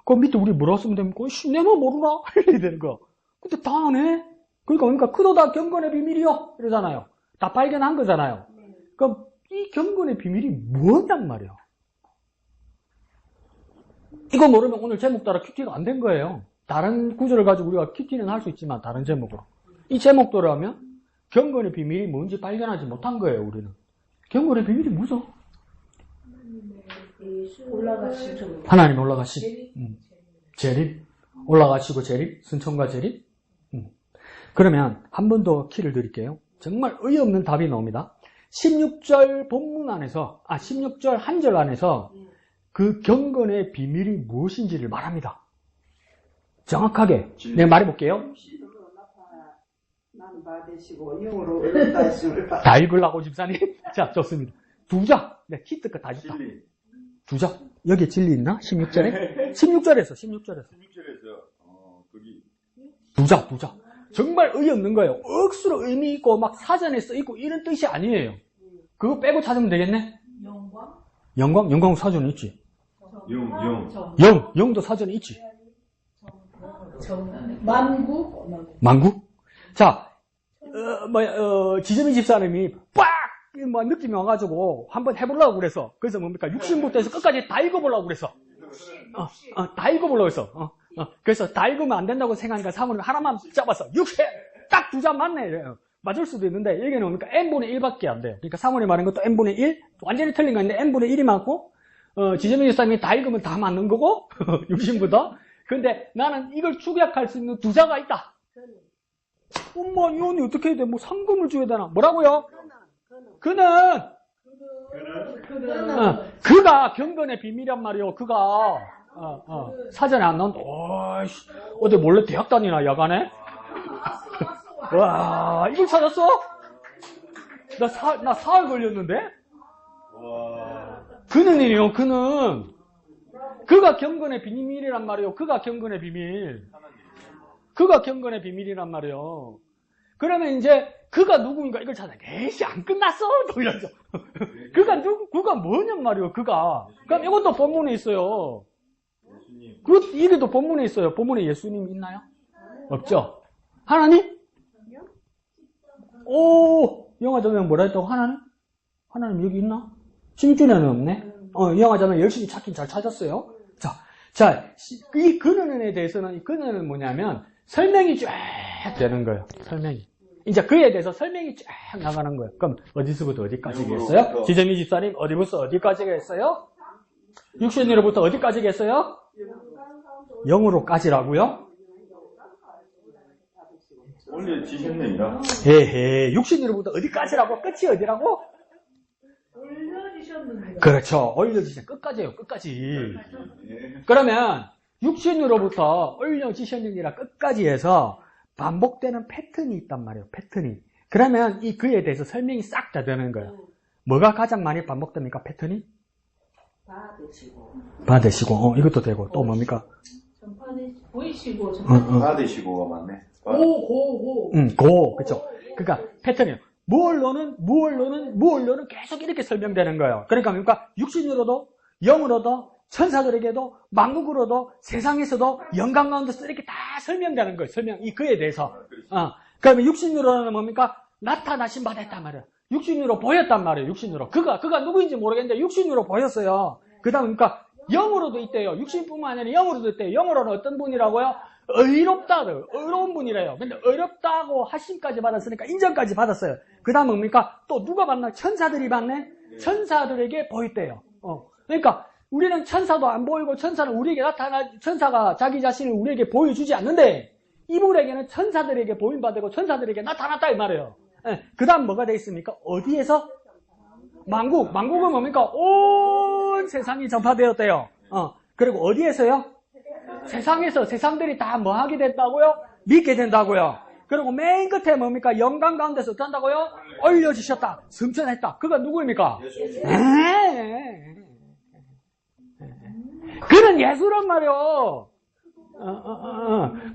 그 밑에 우리 뭐라 쓰면 됩니까? 내가 모르나? 이래야 되는 거. 근데 다 안 해. 그러니까 그도다 경건의 비밀이요. 이러잖아요. 다 발견한 거잖아요. 그럼 이 경건의 비밀이 뭐란 말이야? 이거 모르면 오늘 제목 따라 큐티가 안 된 거예요. 다른 구절을 가지고 우리가 큐티는 할 수 있지만 다른 제목으로. 이 제목대로 하면 경건의 비밀이 뭔지 발견하지 못한 거예요, 우리는. 경건의 비밀이 뭐죠? 하나님 올라가시. 재림. 올라가시고 재림. 순천과 재림. 그러면 한 번 더 키를 드릴게요. 정말 의없는 답이 나옵니다. 16절 본문 안에서, 16절 한 절 안에서 그 경건의 비밀이 무엇인지를 말합니다. 정확하게. 내가 말해볼게요. 다 읽으려고 집사님? 자, 좋습니다. 두자. 네, 키트가 다 줬다. 두자. 여기에 진리 있나? 16절에? 16절에서. 거기. 두자. 정말 의없는 거예요. 억수로 의미 있고 막 사전에 써 있고 이런 뜻이 아니에요. 그거 빼고 찾으면 되겠네? 영광 사전에 있지. 영도 사전에 있지. 만국? 자, 지점이 집사님이 막 느낌이 와가지고 한번 해보려고 그래서. 그래서 뭡니까? 육신부터 해서 끝까지 다 읽어보려고 그래서. 다 읽어보려고 해서. 그래서 다 읽으면 안 된다고 생각하니까 사모님 하나만 잡았어. 6회! 딱 두 잔 맞네. 맞을 수도 있는데, 여기는 뭡니까? n분의 1밖에 안 돼요. 그러니까 사모님 말한 것도 n분의 1? 완전히 틀린 거 아닌데, n분의 1이 맞고, 지점이 집사님이 다 읽으면 다 맞는 거고, 육신부터. 근데 나는 이걸 축약할 수 있는 두자가 있다. 엄마, 이 언니 어떻게 해야 돼? 뭐 상금을 줘야 되나? 뭐라고요? 그가 경건의 비밀이란 말이요. 그가 사전에 안 나온다. 어디 몰래 대학 다니나 야간에? 와, 이걸 찾았어? 나 사흘 걸렸는데? 그는이요, 그는. 그가 경건의 비밀이란 말이요. 그가 경건의 비밀이란 말이요. 그러면 이제 그가 누구인가 이걸 찾아. 에이씨, 안 끝났어! 또 이러죠. 그가 뭐냔 말이에요, 그가. 그럼 이것도 본문에 있어요. 이게도 본문에 있어요. 본문에 예수님 있나요? 없죠? 하나님? 오, 영화자면 뭐라 했다고? 하나님 여기 있나? 심준에는 없네? 영화자면 열심히 찾긴 잘 찾았어요. 자, 이 근원에 대해서는, 이 근원은 뭐냐면, 설명이 쫙 되는 거예요. 설명이. 이제 그에 대해서 설명이 쫙 나가는 거예요. 그럼 어디서부터 어디까지겠어요? 지점이 집사님 어디부터 어디까지겠어요? 육신으로부터 어디까지겠어요? 영으로까지라고요? 원래 지셨네요. 헤헤, 육신으로부터 어디까지라고? 끝이 어디라고? 올려주셨는데. 그렇죠. 올려지신 끝까지예요. 끝까지. 그러면 육신으로부터 올려지셨느니라 끝까지 해서 반복되는 패턴이 있단 말이에요. 패턴이. 그러면 이 그에 대해서 설명이 싹 다 되는 거예요. 뭐가 가장 많이 반복됩니까? 패턴이? 받으시고. 이것도 되고. 또 뭡니까? 전판에 보이시고 받으시고가 맞네. 고. 그쵸. 그러니까 패턴이에요. 무얼로는 계속 이렇게 설명되는 거예요. 그러니까 뭡니까? 육신으로도, 영으로도, 천사들에게도, 만국으로도, 세상에서도, 영광 가운데서 이렇게 다 설명되는 거예요. 이 그에 대해서. 그러면 육신으로는 뭡니까? 나타나신 바 됐단 말이에요. 육신으로 보였단 말이에요. 육신으로. 그가 누구인지 모르겠는데 육신으로 보였어요. 그 다음 그러니까 영으로도 있대요. 육신뿐만 아니라 영으로도 있대요. 영으로는 어떤 분이라고요? 의로운 분이래요. 근데 의롭다고 하심까지 받았으니까 인정까지 받았어요. 그 다음 뭡니까? 또 누가 받나? 천사들이 받네? 천사들에게 보였대요. 그러니까 우리는 천사도 안 보이고 천사는 우리에게 천사가 자기 자신을 우리에게 보여주지 않는데 이분에게는 천사들에게 보임받고 천사들에게 나타났다 이 말이에요. 그 다음 뭐가 돼 있습니까? 어디에서? 만국은 뭡니까? 온 세상이 전파되었대요. 그리고 어디에서요? 세상에서 세상들이 다 뭐 하게 됐다고요? 믿게 된다고요. 그리고 맨 끝에 뭡니까? 영광 가운데서 어떤다고요? 올려주셨다. 승천했다. 그가 누구입니까? 그는 예수란 말이요.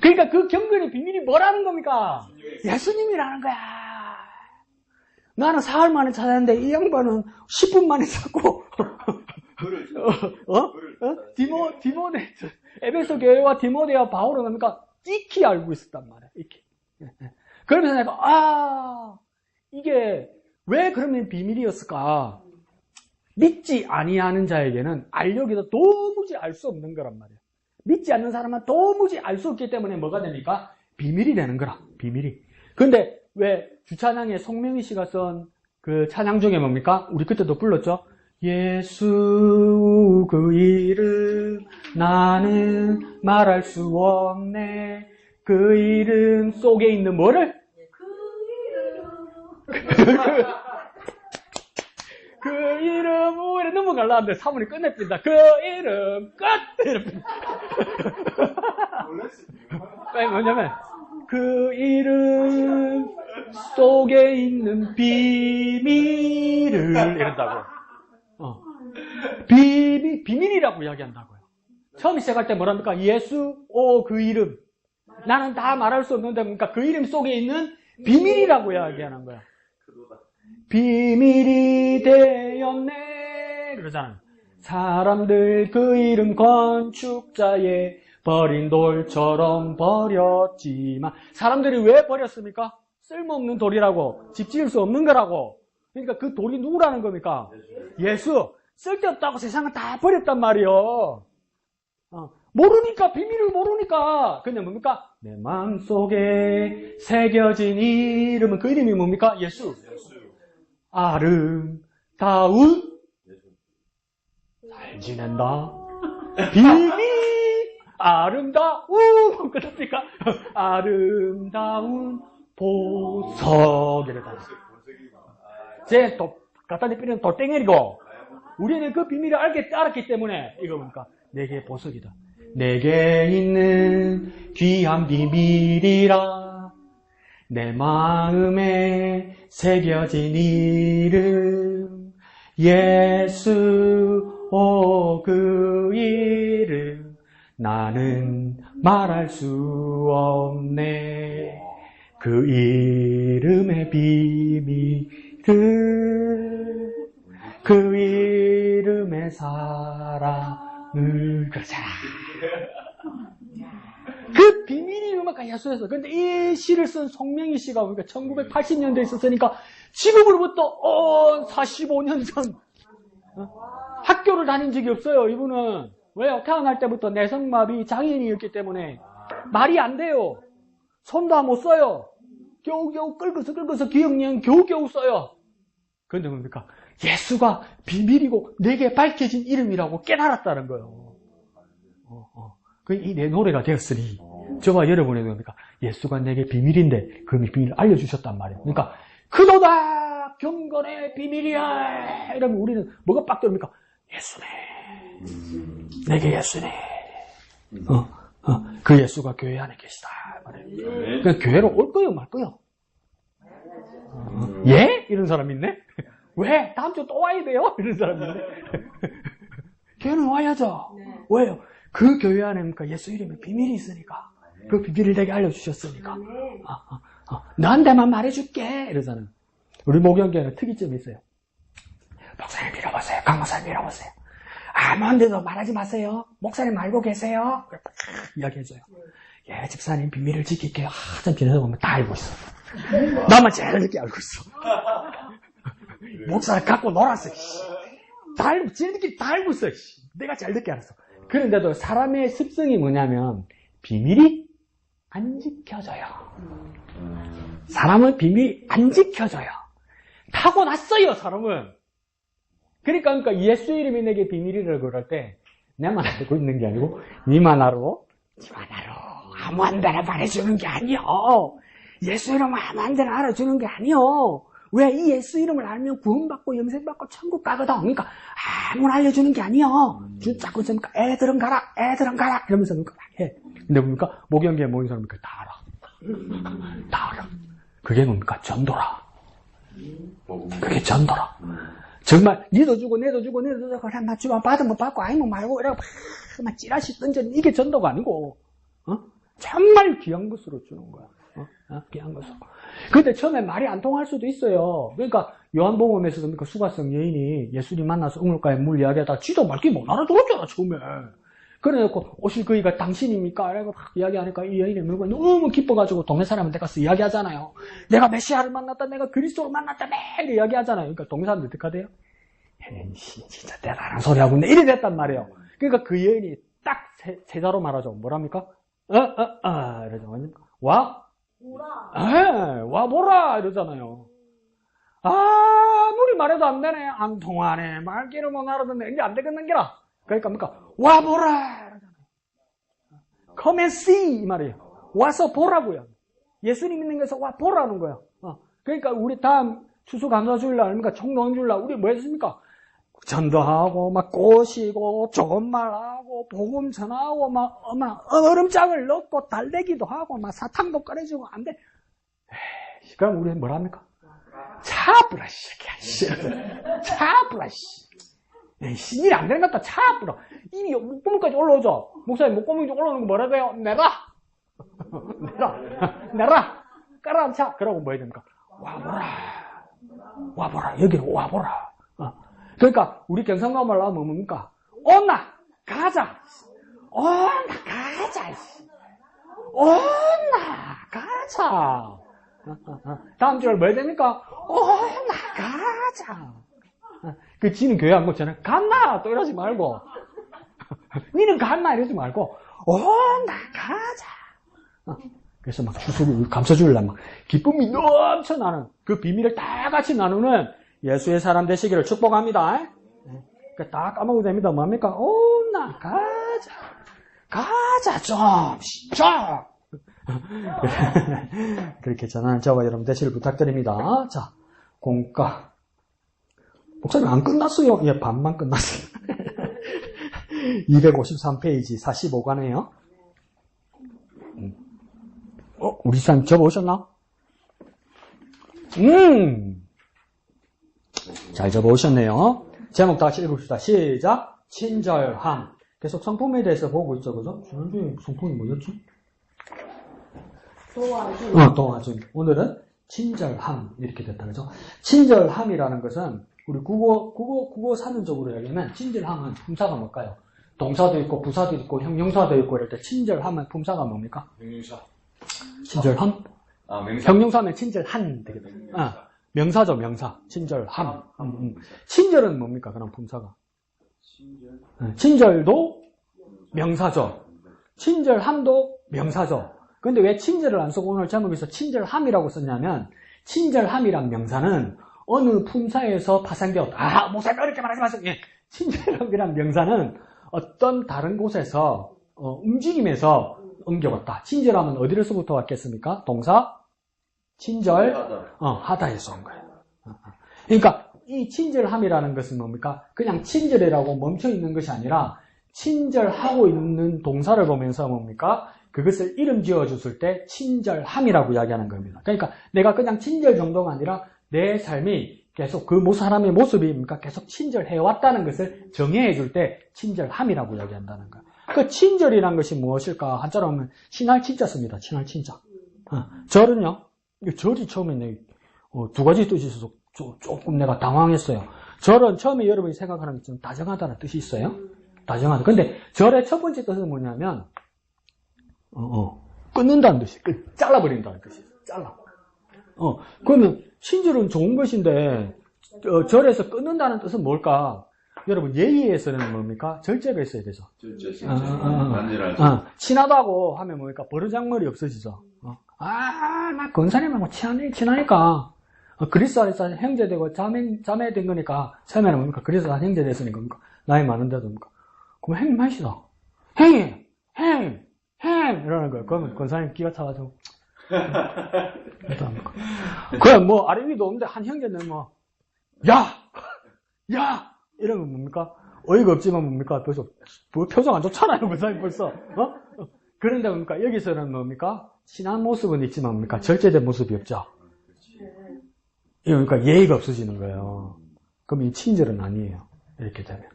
그러니까 그 경건의 비밀이 뭐라는 겁니까? 예수님이라는 거야. 나는 사흘 만에 찾았는데 이 양반은 10분 만에 찾고 에베소 교회와 디모데와 바울은 뭡니까? 익히 알고 있었단 말이야. 익히. 그러면서 내가 이게 왜 그러면 비밀이었을까? 믿지 아니하는 자에게는 알려기도 도무지 알 수 없는 거란 말이에요. 믿지 않는 사람은 도무지 알 수 없기 때문에 뭐가 됩니까? 비밀이 되는 거라. 비밀이. 근데 왜 주찬양의 송명희 씨가 쓴 그 찬양 중에 뭡니까? 우리 그때도 불렀죠? 예수 그 이름 나는 말할 수 없네. 그 이름 속에 있는 뭐를? 그 이름 이래 넘어가려는데 사모님 끝냅니다. 그 이름 끝! 뭐냐면 그 이름 속에 있는 비밀을 이런다고. 비밀이라고 이야기한다고요. 처음 시작할 때 뭐랍니까? 예수, 그 이름. 나는 다 말할 수 없는데, 그러니까 그 이름 속에 있는 비밀이라고 이야기하는 거야. 비밀이 되었네. 그러잖아요. 사람들 그 이름 건축자의 버린 돌처럼 버렸지만, 사람들이 왜 버렸습니까? 쓸모없는 돌이라고. 집 지을 수 없는 거라고. 그러니까 그 돌이 누구라는 겁니까? 예수. 쓸데없다고 세상을 다 버렸단 말이요. 모르니까, 비밀을 모르니까. 근데 뭡니까? 내 마음속에 새겨진 이름은 그 이름이 뭡니까? 예수. 아름다운 잘 지낸다. 비밀 아름다운 그렇습니까? 아름다운 보석 이랬다. 제 갖다 대피는 돌덩이고 우리는 그 비밀을 알았기 때문에 이거 뭡니까? 내게 보석이다. 내게 있는 귀한 비밀이라 내 마음에 새겨진 이름 예수 그 이름 나는 말할 수 없네. 그 이름의 비밀을, 그 이름의 사랑을, 그렇잖아. 그 비밀이 음악가 예수에서. 근데 이 시를 쓴 송명희 씨가 그러니까 1980년대에 썼으니까 지금으로부터 45년 전 학교를 다닌 적이 없어요. 이분은. 왜요? 태어날 때부터 내성마비 장애인이었기 때문에 말이 안 돼요. 손도 못 써요. 겨우겨우 끌고서 기억력 겨우겨우 써요. 그런데 뭡니까? 예수가 비밀이고 내게 밝혀진 이름이라고 깨달았다는 거예요. 이 내 노래가 되었으니 저와 여러분의 뭡니까? 예수가 내게 비밀인데 그 비밀을 알려주셨단 말이에요. 그러니까 그도다 경건의 비밀이야 이러면 우리는 뭐가 빡 들립니까? 예수네. 내게 예수네. 그 예수가 교회 안에 계시다. 그러니까 교회로 올 거요 말 거요? 예? 이런 사람 있네? 왜? 다음 주 또 와야 돼요? 이런 사람 있네? 교회는 와야죠. 왜요? 그 교회 안에 예수 이름에 비밀이 있으니까. 그 비밀을 내게 알려주셨으니까. 너한테만 말해줄게. 이러잖아요. 우리 목양교회는 특이점이 있어요. 목사님 밀어보세요. 강 목사님 밀어보세요. 아무한테도 말하지 마세요. 목사님 알고 계세요. 이야기해줘요. 예, 집사님 비밀을 지킬게요. 한참 지내다 보면 다 알고 있어. 나만 제일 늦게 알고 있어. 목사를 갖고 놀았어. 지네들끼리 다 알고 있어. 내가 제일 늦게 알았어. 그런데도 사람의 습성이 뭐냐면 비밀이 안 지켜져요. 사람은 비밀이 안 지켜져요. 타고났어요, 사람은. 그러니까 예수 이름이 내게 비밀이라고 그럴 때 내만 알고 있는 게 아니고 니만 알아, 니만 알아. 아무한테나 말해주는 게 아니요. 예수 이름을 아무한테나 알아주는 게 아니요. 왜? 이 예수 이름을 알면 구원받고 영생받고 천국 가거든. 그러니까 아무나 알려주는 게 아니요. 자꾸 좀 애들은 가라 이러면서 막 해. 근데 뭡니까? 목양교회 모인 사람이니까 다 알아. 다 알아. 그게 뭡니까? 전도라. 그게 전도라. 정말 니도 주고 내도 주고 그냥 나 주면 받으면 받고 아니면 말고 이러고 막 찌라시 던져는 이게 전도가 아니고 정말 귀한 것으로 주는 거야. 귀한 것으로. 근데 처음에 말이 안 통할 수도 있어요. 그러니까 요한복음에서 뭡니까? 수가성 여인이 예수님 만나서 우물가에 물 이야기하다가 지도 말귀 못 알아들었잖아 처음에. 그래놓고 오실 그이가 당신입니까? 이러고 막 이야기하니까 이 여인이 너무 기뻐가지고 동네 사람한테 가서 이야기하잖아요. 내가 메시아를 만났다, 내가 그리스도를 만났다, 매일 이야기하잖아요. 그러니까 동네 사람들 어떻게 하대요? 진짜 대단한 소리 하고 있네. 이래 됐단 말이에요. 그러니까 그 여인이 딱 세자로 말하죠. 뭐랍니까? 이러죠. 와 보라 이러잖아요. 아무리 말해도 안 되네. 안 통하네. 말귀를 못 알아듣네. 이제 안 되겠는 게라. 그러니까 뭡니까? 와 보라 이러잖아요. Come and see 이 말이에요. 와서 보라고요. 예수님 있는 곳에서 와 보라는 거예요. 그러니까 우리 다음 추수감사주일날 아닙니까? 총론주일날 우리 뭐 했습니까? 전도하고 막 꼬시고 좋은 말하고 복음 전하고 막 얼음장을 넣고 달래기도 하고 막 사탕도 끓여주고 안 돼. 그럼 우리는 뭘 합니까? 차부라 씨. 차부라 씨. 신일이 안 되는 것 같다. 차부라. 이미 목구멍까지 올라오죠. 목사님 목구멍이 올라오는 거 뭐라 해요? 내라. 깔아앉혀. 그러고 뭐 해야 됩니까? 와보라. 여기로 와보라. 그러니까 우리 경상도 말로 하면 뭡니까? 온나 가자. 다음 주에 뭐 해야 됩니까? 온나 가자. 그 지는 교회 안 갔잖아요. 갔나 또 이러지 말고 니는 갔나 이러지 말고 온나 가자. 그래서 막 추수를 감사주일날 막 기쁨이 넘쳐나는 그 비밀을 다 같이 나누는 예수의 사람 되시기를 축복합니다. 그러니까 다 까먹어도 됩니다. 뭡니까? 온나 가자 좀. 그렇게 전하는 저와 여러분 되시길 부탁드립니다. 자, 공과 목사님 안 끝났어요. 예, 반만 끝났어요. 253페이지 45가네요. 우리 사람 접어오셨나? 잘 접어오셨네요. 제목 다시 읽읍시다. 시작. 친절함. 계속 성품에 대해서 보고 있죠, 그죠? 지난주에 성품이 뭐였지? 도와준. 도와준. 오늘은 친절함 이렇게 됐다 그죠? 친절함이라는 것은 우리 국어 사전적으로 얘기하면 친절함은 품사가 뭘까요? 동사도 있고 부사도 있고 형용사도 있고 이럴 때 친절함은 품사가 뭡니까? 명사. 친절함? 명사. 형용사면 친절한 되겠다. 명사죠, 명사. 친절함. 친절은 뭡니까? 그럼 품사가. 친절도 명사죠. 친절함도 명사죠. 근데 왜 친절을 안 쓰고 오늘 제목에서 친절함이라고 썼냐면 친절함이란 명사는 어느 품사에서 파생되었다. 목사님 이렇게 말하지 마세요. 예. 친절함이란 명사는 어떤 다른 곳에서 움직임에서 옮겨왔다. 친절함은 어디로서부터 왔겠습니까? 동사 친절 하다에서 온 거예요. 그러니까 이 친절함이라는 것은 뭡니까? 그냥 친절이라고 멈춰 있는 것이 아니라 친절하고 있는 동사를 보면서 뭡니까? 그것을 이름 지어줬을 때 친절함이라고 이야기하는 겁니다. 그러니까 내가 그냥 친절 정도가 아니라 내 삶이 계속 그 사람의 모습이 뭡니까? 계속 친절해왔다는 것을 정의해줄 때 친절함이라고 이야기한다는 거예요. 그 친절이란 것이 무엇일까? 한자로 하면 친할 친자 씁니다. 친할 친자. 절은요? 절이 처음에 두 가지 뜻이 있어서 조금 내가 당황했어요. 절은 처음에 여러분이 생각하는 것처럼 다정하다는 뜻이 있어요. 다정하다. 근데 절의 첫 번째 뜻은 뭐냐면 끊는다는 뜻이 잘라버린다는 뜻이에요. 잘라. 그러면 친절은 좋은 것인데 절에서 끊는다는 뜻은 뭘까? 여러분 예의에서는 뭡니까? 절제가 있어야 되죠. 절제. 친하다고 하면 뭡니까? 버르장머리 없어지죠. 나 권사님하고 친하니까 그리스도 안에서 형제되고 자매된 거니까 처음에는 뭡니까? 그리스도 안 형제 됐으니까 뭡니까? 나이 많은데도 뭡니까? 그럼 형님 하시다. 형님 이러는 거예요. 그러면 권사님 끼가 차가지고 그냥 뭐 아래 위도 없는데 한 형제는 야 이러면 뭡니까? 어이가 없지만 뭡니까? 벌써 표정 안 좋잖아요. 권사님 벌써 그런데 뭡니까? 여기서는 뭡니까? 친한 모습은 있지만 뭡니까? 절제된 모습이 없죠. 그러니까 예의가 없어지는 거예요. 그럼 이 친절은 아니에요. 이렇게 되면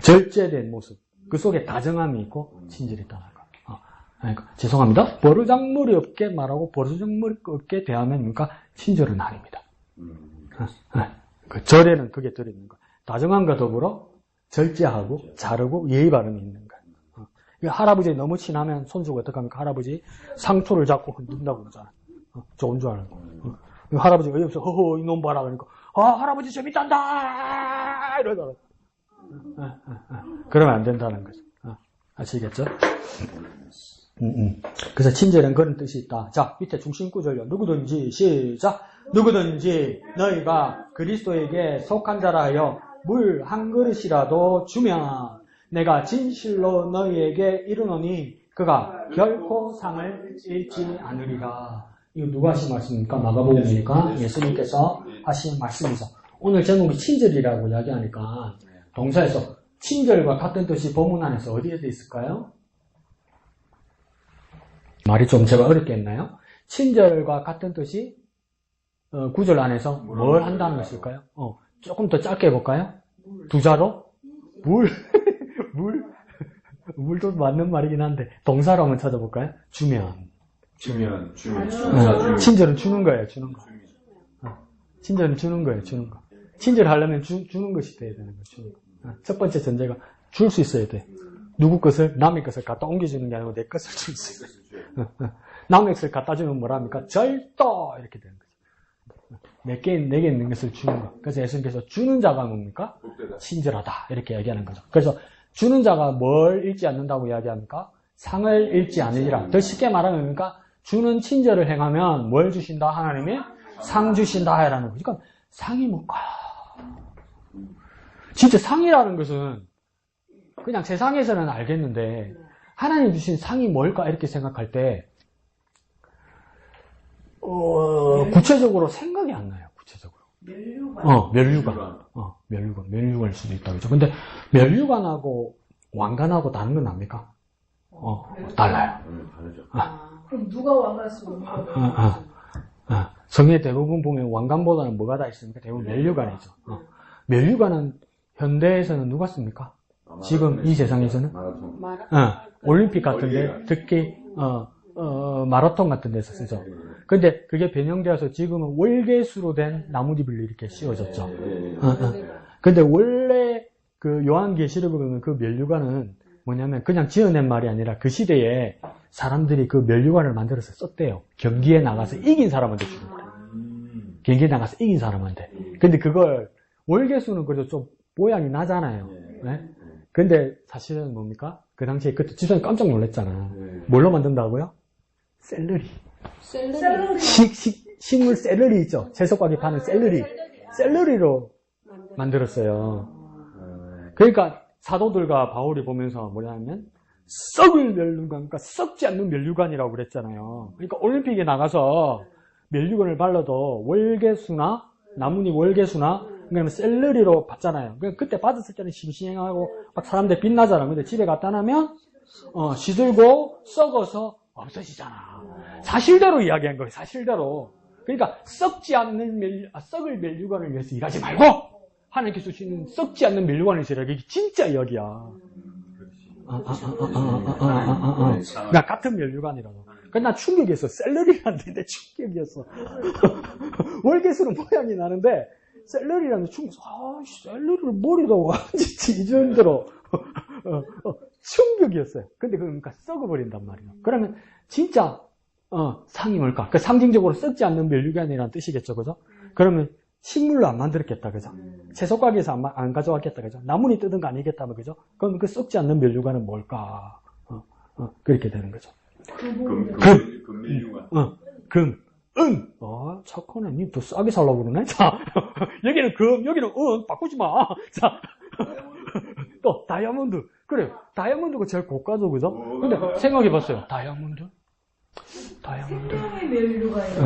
절제된 모습 그 속에 다정함이 있고 친절이 있다는 거. 그러니까 죄송합니다. 버르장머리 없게 말하고 버르장머리 없게 대하면 뭡니까? 친절은 아닙니다. 그 절에는 그게 들어있는 거예요. 다정함과 더불어 절제하고 자르고 예의 바름이 있는 거예요. 할아버지 너무 친하면 손주가 어떡합니까? 할아버지 상투를 잡고 흔든다고 그러잖아요. 좋은 줄 알고. 할아버지가 어이없어 허허 이놈 봐라 그러니까 할아버지 재밌단다 이러더라고요. 그러면 안 된다는 거죠. 아시겠죠? 그래서 친절은 그런 뜻이 있다. 자, 밑에 중심구절요. 누구든지 시작. 누구든지 너희가 그리스도에게 속한 자라 하여 물 한 그릇이라도 주면 내가 진실로 너희에게 이르노니 그가 결코 상을 잃지 않으리라. 이거 누가 하신 말씀입니까? 마가복음이니까 예수님께서 하신 말씀이죠. 오늘 제목이 친절이라고 이야기하니까 동사에서 친절과 같은 뜻이 본문 안에서 어디에 있을까요? 말이 좀 제가 어렵게 했나요? 친절과 같은 뜻이 구절 안에서 뭘 한다는 것일까요? 조금 더 짧게 해볼까요? 두 자로? 물도 맞는 말이긴 한데 동사로 한번 찾아볼까요? 주면. 친절은 주는 거예요. 주는 거. 친절은 주는 거예요. 주는 거. 친절하려면 주는 것이 돼야 되는 거예요. 주는 거. 첫 번째 전제가 줄 수 있어야 돼. 누구 것을 남의 것을 갖다 옮겨주는 게 아니고 내 것을 줄 수 있어요. 남의 것을 갖다 주면 뭐랍니까? 절도 이렇게 되는 거죠. 내게 있는 것을 주는 거. 그래서 예수님께서 주는 자가 뭡니까? 친절하다 이렇게 이야기하는 거죠. 그래서 주는 자가 뭘 잃지 않는다고 이야기합니까? 상을 잃지 않으리라. 더 쉽게 말하면 뭡니까? 주는 친절을 행하면 뭘 주신다? 하나님이 상 주신다 이라는 거죠. 그러니까 상이 뭘까요? 진짜 상이라는 것은 그냥 세상에서는 알겠는데 하나님 주신 상이 뭘까 이렇게 생각할 때 구체적으로 생각이 안 나요. 구체적으로. 멸류관일 수도 있다 그죠. 근데 멸류관하고 왕관하고 다른 건 압니까? 달라요. 그럼 누가 왕관 쓰고 누가 성의 대부분 보면 왕관보다는 뭐가 다 있습니까? 대부분 멸류관이죠. 멸류관은 현대에서는 누가 씁니까? 지금 이 세상에서는? 올림픽 같은데 특히 마라톤 같은 데서 쓰죠. 근데 그게 변형되어서 지금은 월계수로 된 나뭇잎을 이렇게 씌워졌죠. 근데 원래 그 요한계시록에 보면 그 면류관은 뭐냐면 그냥 지어낸 말이 아니라 그 시대에 사람들이 그 면류관을 만들어서 썼대요. 경기에 나가서 이긴 사람한테 주는 거예요. 경기에 나가서 이긴 사람한테. 근데 그걸 월계수는 그래도 좀 모양이 나잖아요. 네? 근데 사실은 뭡니까? 그 당시에 그때 지선이 깜짝 놀랐잖아. 뭘로 만든다고요? 샐러리. 식물 샐러리 있죠? 채소가게 파는 샐러리. 샐러리로 만들었어요. 그러니까 사도들과 바울이 보면서 뭐냐면 썩을 면류관, 그러니까 썩지 않는 면류관이라고 그랬잖아요. 그러니까 올림픽에 나가서 면류관을 발라도 월계수나 나뭇잎 월계수나 그러면 샐러리로 받잖아요. 그때 받았을 때는 싱싱하고 막 사람들 빛나잖아. 근데 집에 갖다 놔면 시들고 썩어서 없어지잖아. 사실대로 이야기한 거예요. 사실대로. 그러니까 썩을 면류관을 위해서 일하지 말고 하나님께서 주시는 썩지 않는 면류관을 위해서 일하기. 이게 진짜 이야기야. 그러니까 같은 면류관이라고. 그러니까 나 충격이었어. 샐러리라는 데 충격이었어. 월계수는 모양이 나는데 샐러리라는 데 충격. 샐러리를 머리도 완전히 이 정도로 충격이었어요. 근데 그러니까 썩어버린단 말이에요. 그러면 진짜 상이 뭘까? 그 상징적으로 썩지 않는 면류관이라는 뜻이겠죠, 그죠? 그러면 식물로 안 만들었겠다, 그죠? 채소 가게에서 안 가져왔겠다, 그죠? 나뭇잎 뜯은 거 아니겠다면, 그죠? 그럼 그 썩지 않는 면류관은 뭘까? 그렇게 되는 거죠. 금, 은. 착하네. 니 더 싸게 살라고 그러네? 자, 여기는 금, 여기는 은. 바꾸지 마. 자, 또, 다이아몬드. 그래요. 다이아몬드가 제일 고가죠, 그죠? 근데 생각해 봤어요. 다이아몬드? 생명의 면류관이에요.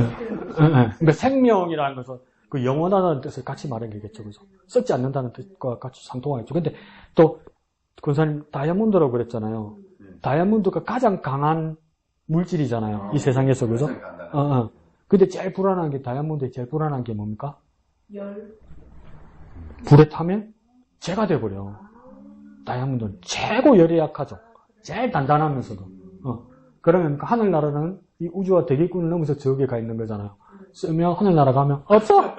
그러니까 생명이라는 것은 그 영원하다는 뜻을 같이 말하는 게겠죠, 그죠? 썩지 않는다는 뜻과 같이 상통하겠죠. 근데 또, 권사님, 다이아몬드라고 그랬잖아요. 다이아몬드가 가장 강한 물질이잖아요. 이 세상에서, 그죠? 근데 제일 불안한 게, 다이아몬드의 제일 불안한 게 뭡니까? 열. 불에 타면 재가 돼버려. 다이아몬드는 최고 열에 약하죠. 제일 단단하면서도. 그러면 하늘나라는 이 우주와 대기권을 넘어서 저기에 가 있는 거잖아요. 쓰면 하늘나라 가면 없어?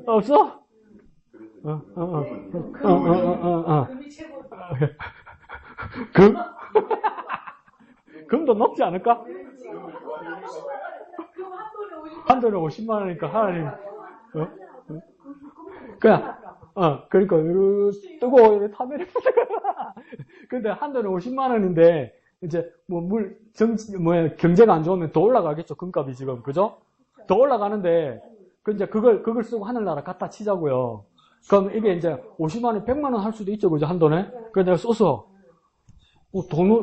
없어? 금이 최고. 금도 높지 않을까? 금 한 돈에 50만 원이니까 하나님, 그러니까, 뜨고, 이렇게 타면에 근데 한 돈에 50만 원인데, 이제, 경제가 안 좋으면 더 올라가겠죠, 금값이 지금, 그죠? 더 올라가는데, 이제 그걸 쓰고 하늘나라 갖다 치자고요. 그럼 이게 이제 50만 원, 100만 원 할 수도 있죠, 그죠, 한 돈에? 그래서 내가 써서,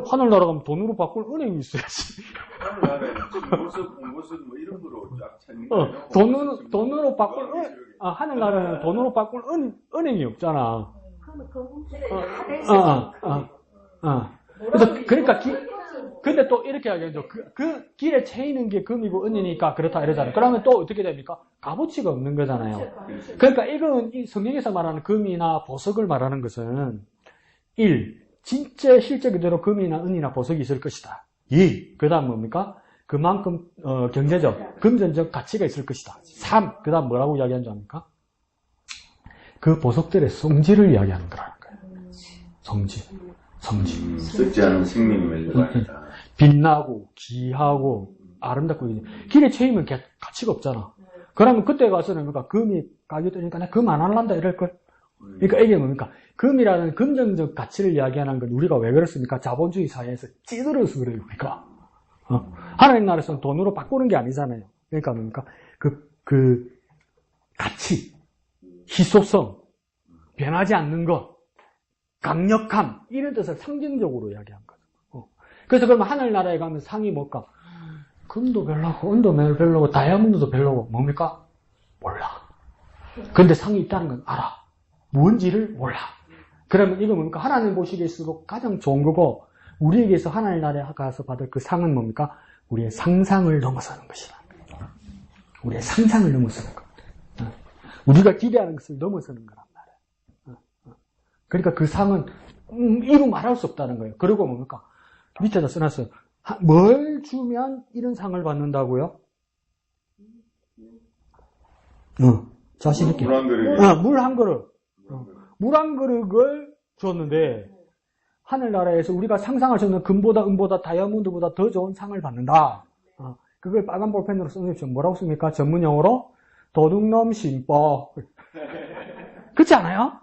하늘나라 가면 돈으로 바꿀 은행이 있어야지. 모습 뭐 이런 거로 쫙 찾는 돈으로 바꿀, 하늘나라는 돈으로 바꿀 은행이 없잖아. 그러니까 근데 또 이렇게 하겠죠. 그 길에 채이는 게 금이고 은이니까 그렇다 이러잖아요. 그러면 또 어떻게 됩니까? 값어치가 없는 거잖아요. 그러니까 이건 이 성경에서 말하는 금이나 보석을 말하는 것은 1. 진짜 실제 그대로 금이나 은이나 보석이 있을 것이다. 2. 그 다음 뭡니까? 그만큼 경제적, 금전적 가치가 있을 것이다. 3. 그 다음 뭐라고 이야기하는 줄 압니까? 그 보석들의 성질을 이야기하는 거라는 거예요. 성질. 썩지 않은 생명의 면류관이다. 빛나고 귀하고 아름답고 길에 채이면 가치가 없잖아. 그러면 그때 가서는 그러니까 금이 가격이 뜨니까 나 금 안 할란다 이럴걸. 그러니까 이게 뭡니까? 금이라는 금전적 가치를 이야기하는 건 우리가 왜 그렇습니까? 자본주의 사회에서 찌들어서 그래요, 우리가. 하나님 나라에서는 돈으로 바꾸는 게 아니잖아요. 그러니까 뭡니까? 그 가치, 희소성, 변하지 않는 것, 강력함, 이런 뜻을 상징적으로 이야기한 거죠. 그래서 그러면 하늘나라에 가면 상이 뭘까? 금도 별로고, 은도 별로고, 다이아몬드도 별로고, 뭡니까? 몰라. 근데 상이 있다는 건 알아. 뭔지를 몰라. 그러면 이거 뭡니까? 하나님 보시기에서도 가장 좋은 거고, 우리에게서 하나님 나라에 가서 받을 그 상은 뭡니까? 우리의 상상을 넘어서는 것이다. 우리의 상상을 넘어서는 것. 우리가 기대하는 것을 넘어서는 거란 말이에요. 그러니까 그 상은 이루 말할 수 없다는 거예요. 그리고 뭡니까? 밑에다 써놨어요. 뭘 주면 이런 상을 받는다고요? 자신 있게. 물 한 그릇. 물 한 그릇. 물 한 그릇을 줬는데 하늘나라에서 우리가 상상할 수 없는 금보다 은보다 다이아몬드보다 더 좋은 상을 받는다. 그걸 빨간 볼펜으로 써주시면 뭐라고 씁니까? 전문용어로 도둑놈 신법. 그렇지 않아요?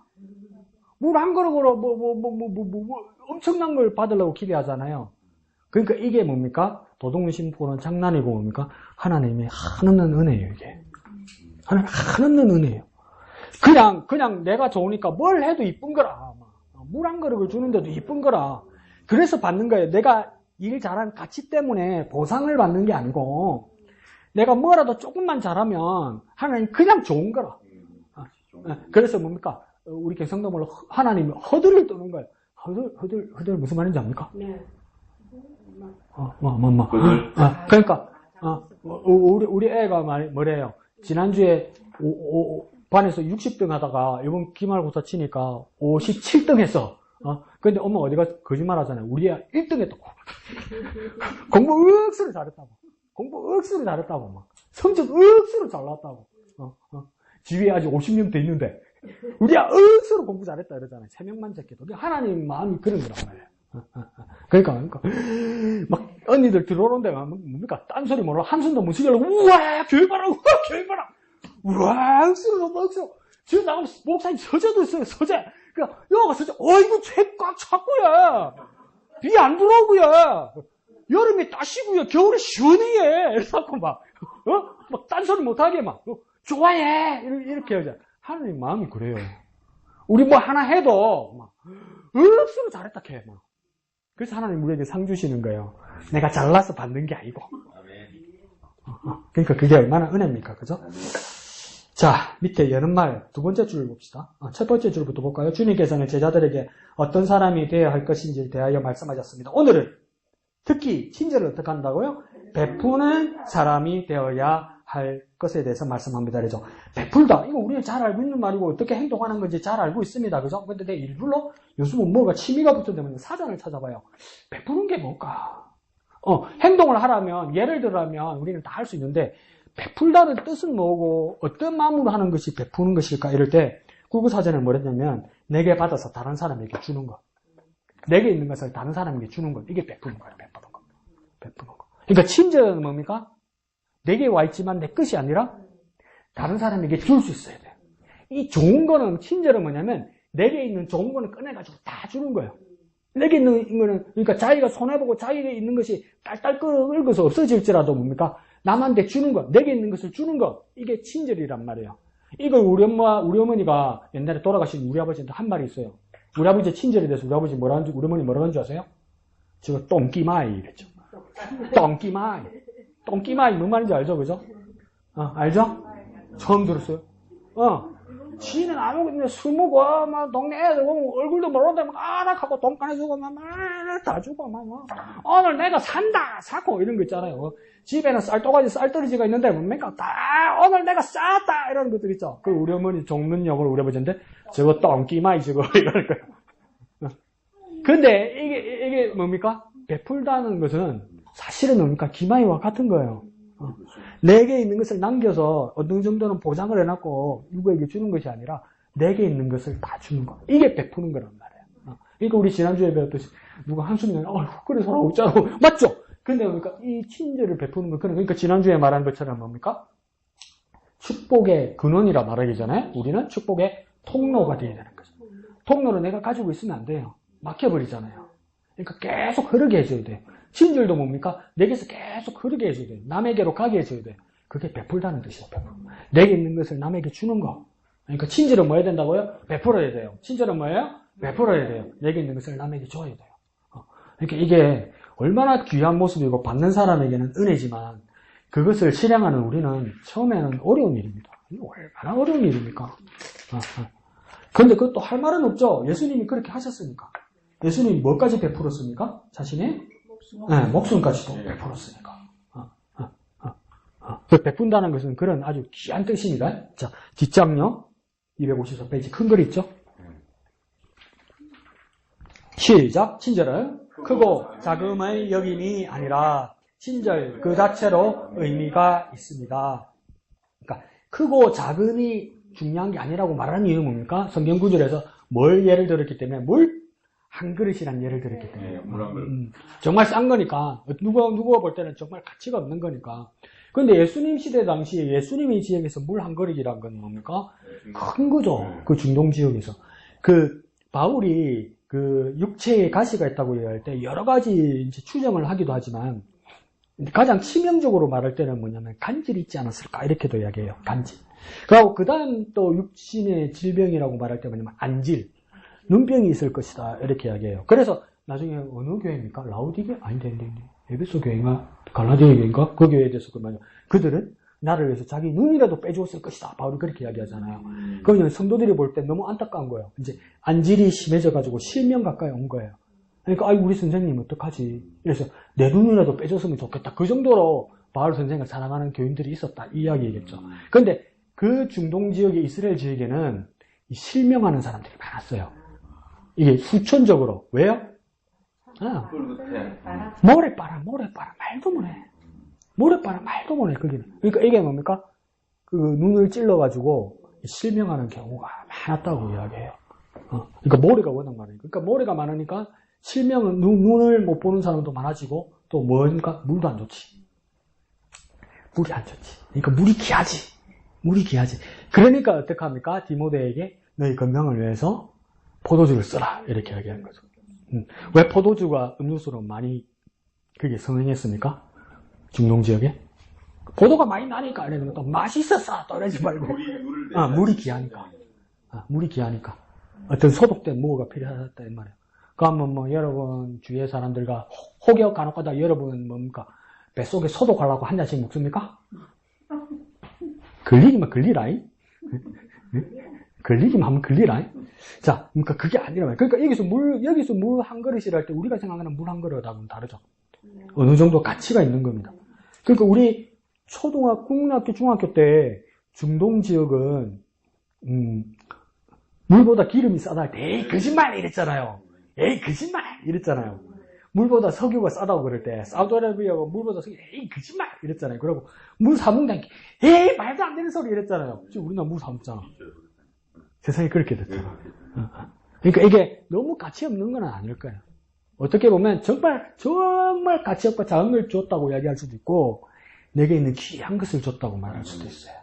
물 한 그릇으로 엄청난 걸 받으려고 기대하잖아요. 그러니까 이게 뭡니까? 도둑놈 신법은 장난이고 뭡니까? 하나님의 한없는 은혜예요, 이게. 하나님 한없는 은혜예요. 그냥 내가 좋으니까 뭘 해도 이쁜 거라. 물 한 그릇을 주는데도 이쁜 거라. 그래서 받는 거예요. 내가 일 잘한 가치 때문에 보상을 받는 게 아니고 내가 뭐라도 조금만 잘하면 하나님 그냥 좋은 거라. 그래서 뭡니까? 우리 개성도말로 하나님이 허들을 떠는 거예요. 허들 무슨 말인지 압니까? 네. 그러니까 우리 애가 뭐래요? 지난주에 반에서 60등 하다가 이번 기말고사 치니까 57등 했어. 근데 엄마 어디가 거짓말 하잖아요. 우리 애 1등 했다고. 공부 억수로 잘했다고. 공부 억수로 잘했다고. 막. 성적 억수로 잘 나왔다고. 지위에 아직 50명 더 있는데. 우리 애 억수로 공부 잘했다 이러잖아요. 3명만 적게도. 하나님 마음이 그런 거란 말이에요. 그러니까 막 언니들 들어오는데 뭡니까? 딴소리 몰라. 한숨도 못 쉬려고 우와 교회 봐라. 우와 교회 봐라. 우와 억수로 지금 나가면 목사님 서재도 있어요. 서재. 그러니까 여가 서재. 어이구 책 꽉 찼고요. 비 안 들어오고요. 여름에 따시고요. 겨울에 시원해요. 이래갖고 막 딴소리 못하게 막 좋아해 이렇게 하자. 하나님 마음이 그래요. 우리 뭐 하나 해도 막 억수로 잘했다 해 막. 그래서 하나님 우리에게 상 주시는 거예요. 내가 잘나서 받는 게 아니고. 그러니까 그게 얼마나 은혜입니까? 그죠? 자, 밑에 여는말 두 번째 줄을 봅시다. 첫 번째 줄부터 볼까요? 주님께서는 제자들에게 어떤 사람이 되어야 할 것인지를 대하여 말씀하셨습니다. 오늘은 특히 친절을 어떻게 한다고요? 베푸는 사람이 되어야 할 것에 대해서 말씀합니다. 그죠? 베풀다. 이거 우리는 잘 알고 있는 말이고 어떻게 행동하는 건지 잘 알고 있습니다. 그죠? 근데 내 일부러 요즘은 뭐가 취미가 붙어되면 사전을 찾아봐요. 베푸는 게 뭘까? 행동을 하라면, 예를 들어라면 우리는 다 할 수 있는데 베풀다는 뜻은 뭐고 어떤 마음으로 하는 것이 베푸는 것일까? 이럴 때 구구사전에 뭐랬냐면 내게 받아서 다른 사람에게 주는 것. 내게 있는 것을 다른 사람에게 주는 것. 이게 베푸는 거예요. 베푸는 거. 베푸는 거. 그러니까 친절은 뭡니까? 내게 와 있지만 내 것이 아니라 다른 사람에게 줄 수 있어야 돼요. 이 좋은 거는 친절은 뭐냐면 내게 있는 좋은 거는 꺼내가지고 다 주는 거예요. 내게 있는 거는 그러니까 자기가 손해보고 자기가 있는 것이 딸딸 끓어서 없어질지라도 뭡니까? 남한테 주는 것, 내게 있는 것을 주는 것, 이게 친절이란 말이에요. 이걸 우리 어머니가 옛날에 돌아가신 우리 아버지한테 한 말이 있어요. 우리 아버지 친절에 대해서 우리 아버지 우리 어머니 뭐라고 한줄 아세요? 저거 똥끼마이 이랬죠. 똥끼마이. 똥끼마이 뭐 말인지 알죠, 그죠? 알죠? 처음 들었어요? 지는 아무것도 술 먹고, 막, 동네 애들 보면 얼굴도 모르는데, 막, 아락하고, 돈 꺼내주고, 막, 다 주고, 막, 오늘 내가 산다! 사고, 이런 거 있잖아요. 집에는 쌀도가지, 쌀떨어지가 있는데, 뭡니까? 오늘 내가 쌌다! 이런 것들 있죠. 그, 우리 어머니 종문역으로 우리 아버지인데, 저거 똥끼마이 저거, 이럴 거예요. 근데, 이게 뭡니까? 베풀다는 것은, 사실은 뭡니까? 기마이와 같은 거예요. 내게 있는 것을 남겨서 어느 정도는 보장을 해놨고 누구에게 주는 것이 아니라 내게 있는 것을 다 주는 거. 이게 베푸는 거란 말이에요. 그러니까 우리 지난주에 배웠듯이 누가 한숨이면 그래 서로 웃자고 맞죠? 근데 뭡니까? 이 친절을 베푸는 거. 그러니까 지난주에 말한 것처럼 뭡니까? 축복의 근원이라 말하기 전에 우리는 축복의 통로가 되어야 되는 거죠. 통로를 내가 가지고 있으면 안 돼요. 막혀버리잖아요. 그러니까 계속 흐르게 해줘야 돼요. 친절도 뭡니까? 내게서 계속 흐르게 해줘야 돼요. 남에게로 가게 해줘야 돼요. 그게 베풀다는 뜻이에요. 내게 있는 것을 남에게 주는 거. 그러니까 친절은 뭐 해야 된다고요? 베풀어야 돼요. 친절은 뭐예요? 베풀어야 돼요. 내게 있는 것을 남에게 줘야 돼요. 그러니까 이게 얼마나 귀한 모습이고 받는 사람에게는 은혜지만 그것을 실행하는 우리는 처음에는 어려운 일입니다. 이게 얼마나 어려운 일입니까? 그런데 그것도 할 말은 없죠. 예수님이 그렇게 하셨으니까. 예수님이 뭐까지 베풀었습니까? 자신의 목숨까지도 베풀었으니까. 그 베푼다는 것은 그런 아주 귀한 뜻입니다. 자, 뒷장요. 254페이지 큰 글 있죠? 시작. 친절은 크고 작음의 여김이 아니라 친절 그 자체로 의미가 있습니다. 그러니까 크고 작음이 중요한 게 아니라고 말하는 이유는 뭡니까? 성경 구절에서 뭘 예를 들었기 때문에 물 한 그릇이란 예를 들었기 때문에 정말 싼 거니까 누가 볼 때는 정말 가치가 없는 거니까. 근데 예수님 시대 당시에 예수님의 지역에서 물 한 그릇이란 건 뭡니까? 큰 거죠. 그 중동 지역에서. 그 바울이 그 육체에 가시가 있다고 얘기할 때 여러 가지 이제 추정을 하기도 하지만 가장 치명적으로 말할 때는 뭐냐면 간질이 있지 않았을까 이렇게도 이야기해요. 간질. 그리고 그 다음 또 육신의 질병이라고 말할 때 뭐냐면 안질. 눈병이 있을 것이다 이렇게 이야기해요. 그래서 나중에 어느 교회입니까? 라우디게? 아닌데 에베소 교회인가? 갈라디아 교회인가? 그 교회에 대해서 그러면 그들은 나를 위해서 자기 눈이라도 빼주었을 것이다. 바울이 그렇게 이야기하잖아요. 그러면 성도들이 볼 때 너무 안타까운 거예요. 이제 안질이 심해져가지고 실명 가까이 온 거예요. 그러니까 아이 우리 선생님 어떡하지? 그래서 내 눈이라도 빼줬으면 좋겠다. 그 정도로 바울 선생을 사랑하는 교인들이 있었다. 이 이야기겠죠. 그런데 그 중동 지역의 이스라엘 지역에는 이 실명하는 사람들이 많았어요. 이게 수천적으로. 왜요? 모래바람, 말도 못해. 모래바람, 말도 못해, 거기는. 그러니까 이게 뭡니까? 그 눈을 찔러가지고 실명하는 경우가 많았다고 이야기해요. 그러니까 모래가 워낙 많으니까. 그러니까 모래가 많으니까 실명은 눈을 못 보는 사람도 많아지고 또 뭐니까? 물도 안 좋지. 물이 안 좋지. 그러니까 물이 귀하지. 그러니까 어떻게 합니까? 디모데에게 너희 건강을 위해서 포도주를 써라. 이렇게 이야기하는 거죠. 왜 포도주가 음료수로 많이 그게 성행했습니까? 중동 지역에? 포도가 많이 나니까 이러는 것도 맛있었어. 또 이러지 말고. 물이 귀하니까. 물이 귀하니까. 어떤 소독된 무가 필요하다. 이 말이에요. 그러면 뭐 여러분 주위의 사람들과 혹여 간혹가다 여러분 뭡니까? 뱃속에 소독하려고 한 잔씩 먹습니까? 걸리기만 걸리라잉? 걸리기만 하면 걸리라잉? 자, 그러니까 그게 아니라 그러니까 여기서 물 한 그릇이라 할 때 우리가 생각하는 물 한 그릇하고는 다르죠. 어느 정도 가치가 있는 겁니다. 그러니까 우리 국민학교, 중학교 때 중동 지역은 물보다 기름이 싸다 할 때 에이 거짓말 이랬잖아요. 물보다 석유가 싸다고 그럴 때 사우디아라비아가 물보다 석유 에이 거짓말 이랬잖아요. 그리고 물 사먹는 게 에이 말도 안 되는 소리 이랬잖아요. 지금 우리나라 물 사먹잖아. 세상이 그렇게 됐잖아. 그러니까 이게 너무 가치 없는 건 아닐 거예요. 어떻게 보면 정말 가치 없고 작은 걸 줬다고 이야기할 수도 있고 내게 있는 귀한 것을 줬다고 말할 수도 있어요.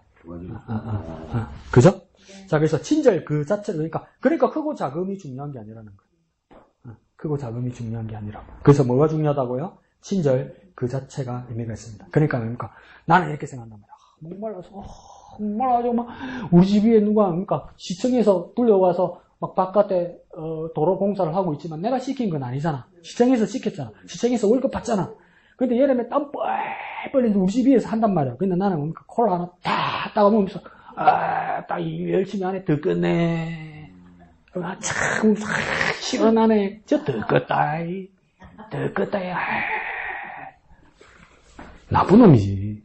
그죠? 자, 그래서 친절 그 자체로 그러니까 크고 작음이 중요한 게 아니라는 거예요. 크고 작음이 중요한 게 아니라. 그래서 뭐가 중요하다고요? 친절 그 자체가 의미가 있습니다. 그러니까 나는 이렇게 생각한단 말이야. 목말라서 막 우리 집 위에 누가 시청에서 불려와서 막 바깥에 도로 공사를 하고 있지만 내가 시킨 건 아니잖아. 시청에서 시켰잖아. 시청에서 월급 받잖아. 근데 여름에 땀 뻘뻘 우리 집 위에서 한단 말이야. 근데 나는 콜라 하나 딱 따가면서 딱 열심히 하네. 더 끝내. 참 시원하네. 저 더 껐다. 나쁜 놈이지.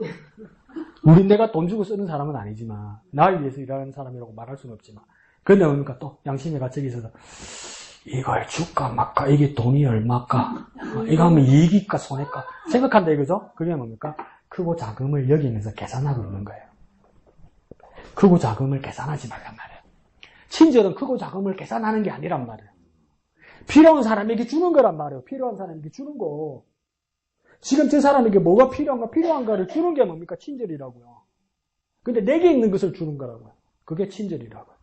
내가 돈 주고 쓰는 사람은 아니지만 나를 위해서 일하는 사람이라고 말할 수는 없지만 근데 뭡니까 또 양심의 가책이 있어서 이걸 줄까 말까 이게 돈이 얼마까 이거 하면 이익일까 손해일까 생각한다 이거죠. 그게 뭡니까? 크고 작음을 여기면서 계산하고 있는 거예요. 크고 작음을 계산하지 말란 말이에요. 친절은 크고 작음을 계산하는 게 아니란 말이에요. 필요한 사람에게 주는 거란 말이에요. 필요한 사람에게 주는 거. 지금 저 사람에게 뭐가 필요한가를 주는 게 뭡니까? 친절이라고요. 근데 내게 있는 것을 주는 거라고요. 그게 친절이라고요.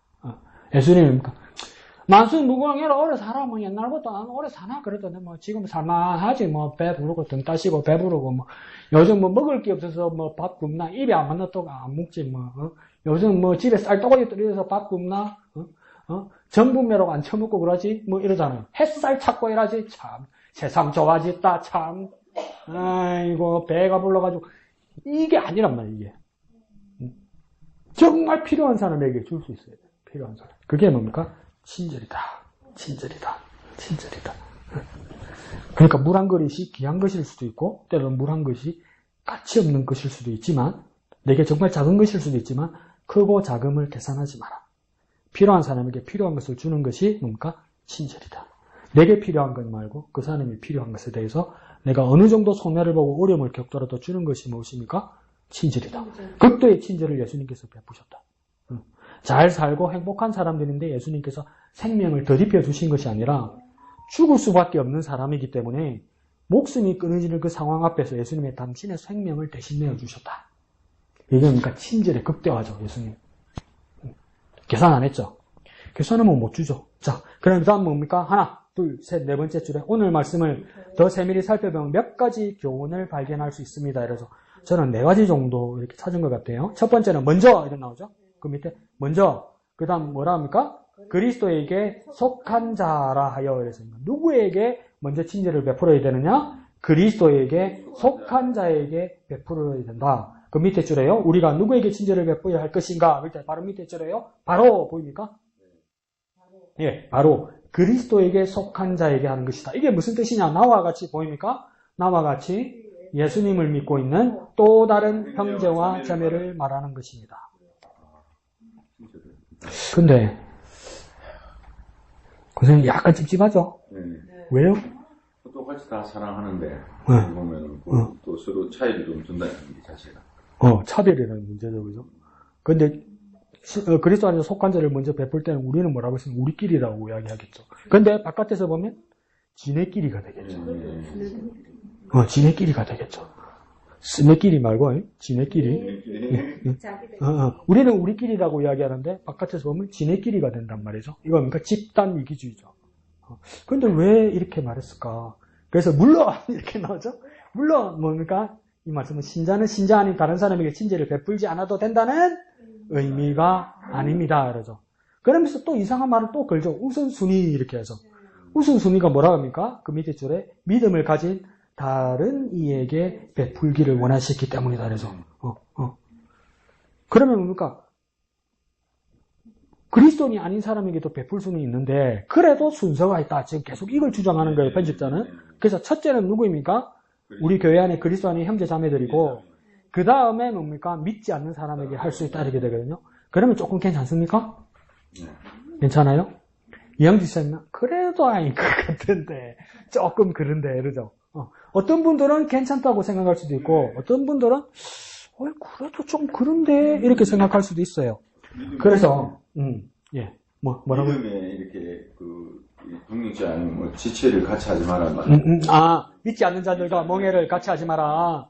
예수님은 만수무강해라 오래 살아. 뭐 옛날부터 나는 오래 사나 그랬더니 뭐 지금 살만하지. 뭐 배부르고 등 따시고 배부르고 뭐 요즘 뭐 먹을 게 없어서 뭐 밥 굶나 입에 안 맞는 안 먹지 뭐. 요즘 뭐 집에 쌀떡거리 떨어져서 밥 굶나 전분매라고 안 처먹고 그러지 뭐 이러잖아요. 햇살 찾고 이러지. 참 세상 좋아졌다 참. 아이고 배가 불러가지고 이게 아니란 말이에요. 이게 정말 필요한 사람에게 줄 수 있어야 돼요. 필요한 사람. 그게 뭡니까? 친절이다. 그러니까 물 한 그릇이 귀한 것일 수도 있고 때로는 물 한 것이 가치 없는 것일 수도 있지만 내게 정말 작은 것일 수도 있지만 크고 작음을 계산하지 마라. 필요한 사람에게 필요한 것을 주는 것이 뭡니까? 친절이다. 내게 필요한 것 말고 그 사람이 필요한 것에 대해서 내가 어느 정도 소멸을 보고 어려움을 겪더라도 주는 것이 무엇입니까? 친절이다. 극도의 친절을 예수님께서 베푸셨다. 잘 살고 행복한 사람들인데 예수님께서 생명을 덧입혀 주신 것이 아니라 죽을 수밖에 없는 사람이기 때문에 목숨이 끊어지는 그 상황 앞에서 예수님의 당신의 생명을 대신 내어주셨다. 이게 그러니까 친절의 극대화죠, 예수님. 계산 안 했죠? 계산하면 못 주죠. 자, 그럼 그 다음 뭡니까? 하나, 둘, 셋, 네 번째 줄에 오늘 말씀을 더 세밀히 살펴보면 몇 가지 교훈을 발견할 수 있습니다. 그래서 저는 네 가지 정도 이렇게 찾은 것 같아요. 첫 번째는 먼저, 이렇게 나오죠? 그 밑에, 먼저. 그 다음 뭐라 합니까? 그리스도에게 속한 자라 하여. 그래서 누구에게 먼저 친절을 베풀어야 되느냐? 그리스도에게 속한 자에게 베풀어야 된다. 그 밑에 줄에요. 우리가 누구에게 친절을 베풀어야 할 것인가? 밑에, 바로 밑에 줄에요. 바로, 보입니까? 예, 바로 그리스도에게 속한 자에게 하는 것이다. 이게 무슨 뜻이냐? 나와 같이 보입니까? 나와 같이 예수님을 믿고 있는 또 다른 형제와 자매를 말하는 것입니다. 근데 선생님 약간 찝찝하죠? 네. 왜요? 똑같이 다 사랑하는데 네. 보면 또 서로 차이를 좀 준다는 게 자체가. 차별이라는 문제죠, 그죠? 근데 그리스도 안에서 속한 자를 먼저 베풀 때는 우리는 뭐라고 했으면 우리끼리라고 이야기하겠죠. 근데 바깥에서 보면 지네끼리가 되겠죠. 지네끼리가 되겠죠. 스네끼리 말고 지네끼리. 우리는 우리끼리라고 이야기하는데 바깥에서 보면 지네끼리가 된단 말이죠. 이거 뭡니까? 집단 위기주의죠. 근데 왜 이렇게 말했을까? 그래서 물론 이렇게 나오죠. 물론 뭡니까? 이 말씀은 신자는 신자 아닌 다른 사람에게 친절을 베풀지 않아도 된다는 의미가 아닙니다. 그러죠. 그러면서 또 이상한 말을 또 걸죠. 우선순위 이렇게 해서. 우선순위가 뭐라고 합니까? 그 밑에 줄에 믿음을 가진 다른 이에게 베풀기를 원하셨기 때문이다. 그래서. 그러면 뭡니까? 그리스도인이 아닌 사람에게도 베풀 수는 있는데 그래도 순서가 있다. 지금 계속 이걸 주장하는 거예요. 편집자는. 그래서 첫째는 누구입니까? 우리 교회 안에 그리스도 안에 형제 자매들이고 그 다음에 뭡니까? 믿지 않는 사람에게 할 수 있다 이렇게 되거든요. 그러면 조금 괜찮습니까? 괜찮아요? 이영지 쌤은 그래도 아닌 것 같은데 조금 그런데 이러죠. 어떤 분들은 괜찮다고 생각할 수도 있고 어떤 분들은 그래도 좀 그런데 이렇게 생각할 수도 있어요. 그래서 뭐라고? 믿음에 이렇게 동력지 아닌 지체를 같이 하지 마라. 믿지 않는 자들과 멍해를 같이 하지 마라.